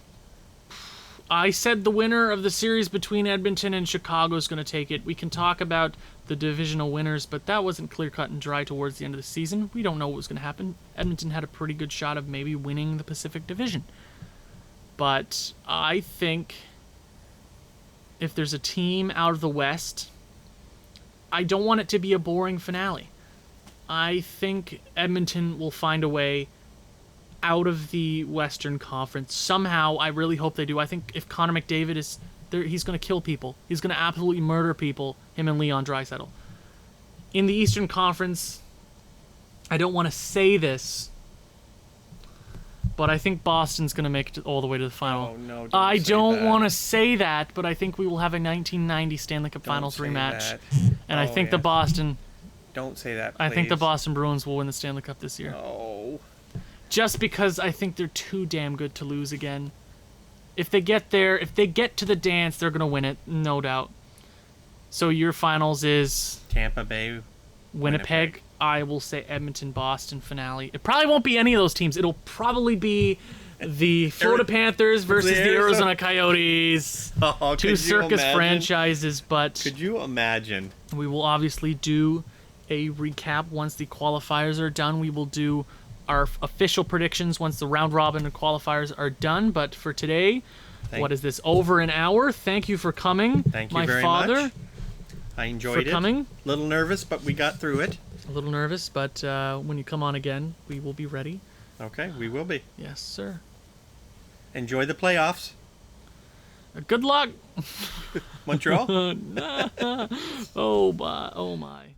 I said the winner of the series between Edmonton and Chicago is going to take it. We can talk about the divisional winners, but that wasn't clear-cut and dry towards the end of the season. We don't know what was going to happen. Edmonton had a pretty good shot of maybe winning the Pacific Division. But I think if there's a team out of the West, I don't want it to be a boring finale. I think Edmonton will find a way out of the Western Conference. Somehow, I really hope they do. I think if Connor McDavid is there, he's going to kill people. He's going to absolutely murder people, him and Leon Draisaitl. In the Eastern Conference, I don't want to say this, but I think Boston's going to make it all the way to the final. Oh, no, I don't want to say that, but I think we will have a 1990 Stanley Cup Finals rematch. And I think the Boston... Don't say that, please. I think the Boston Bruins will win the Stanley Cup this year. No. Just because I think they're too damn good to lose again. If they get there, if they get to the dance, they're going to win it, no doubt. So your finals is... Tampa Bay, Winnipeg. I will say Edmonton, Boston finale. It probably won't be any of those teams. It'll probably be the Florida Panthers versus the Arizona Coyotes. Two circus franchises, but... Could you imagine? We will obviously do a recap once the qualifiers are done. We will do our official predictions once the round robin and qualifiers are done. But for today, what is this, over an hour? Thank you for coming. Thank you my very father, much. I enjoyed for coming. A little nervous, but we got through it. A little nervous, but when you come on again, we will be ready. Okay, we will be. Yes, sir. Enjoy the playoffs. Good luck. Montreal? Oh, my.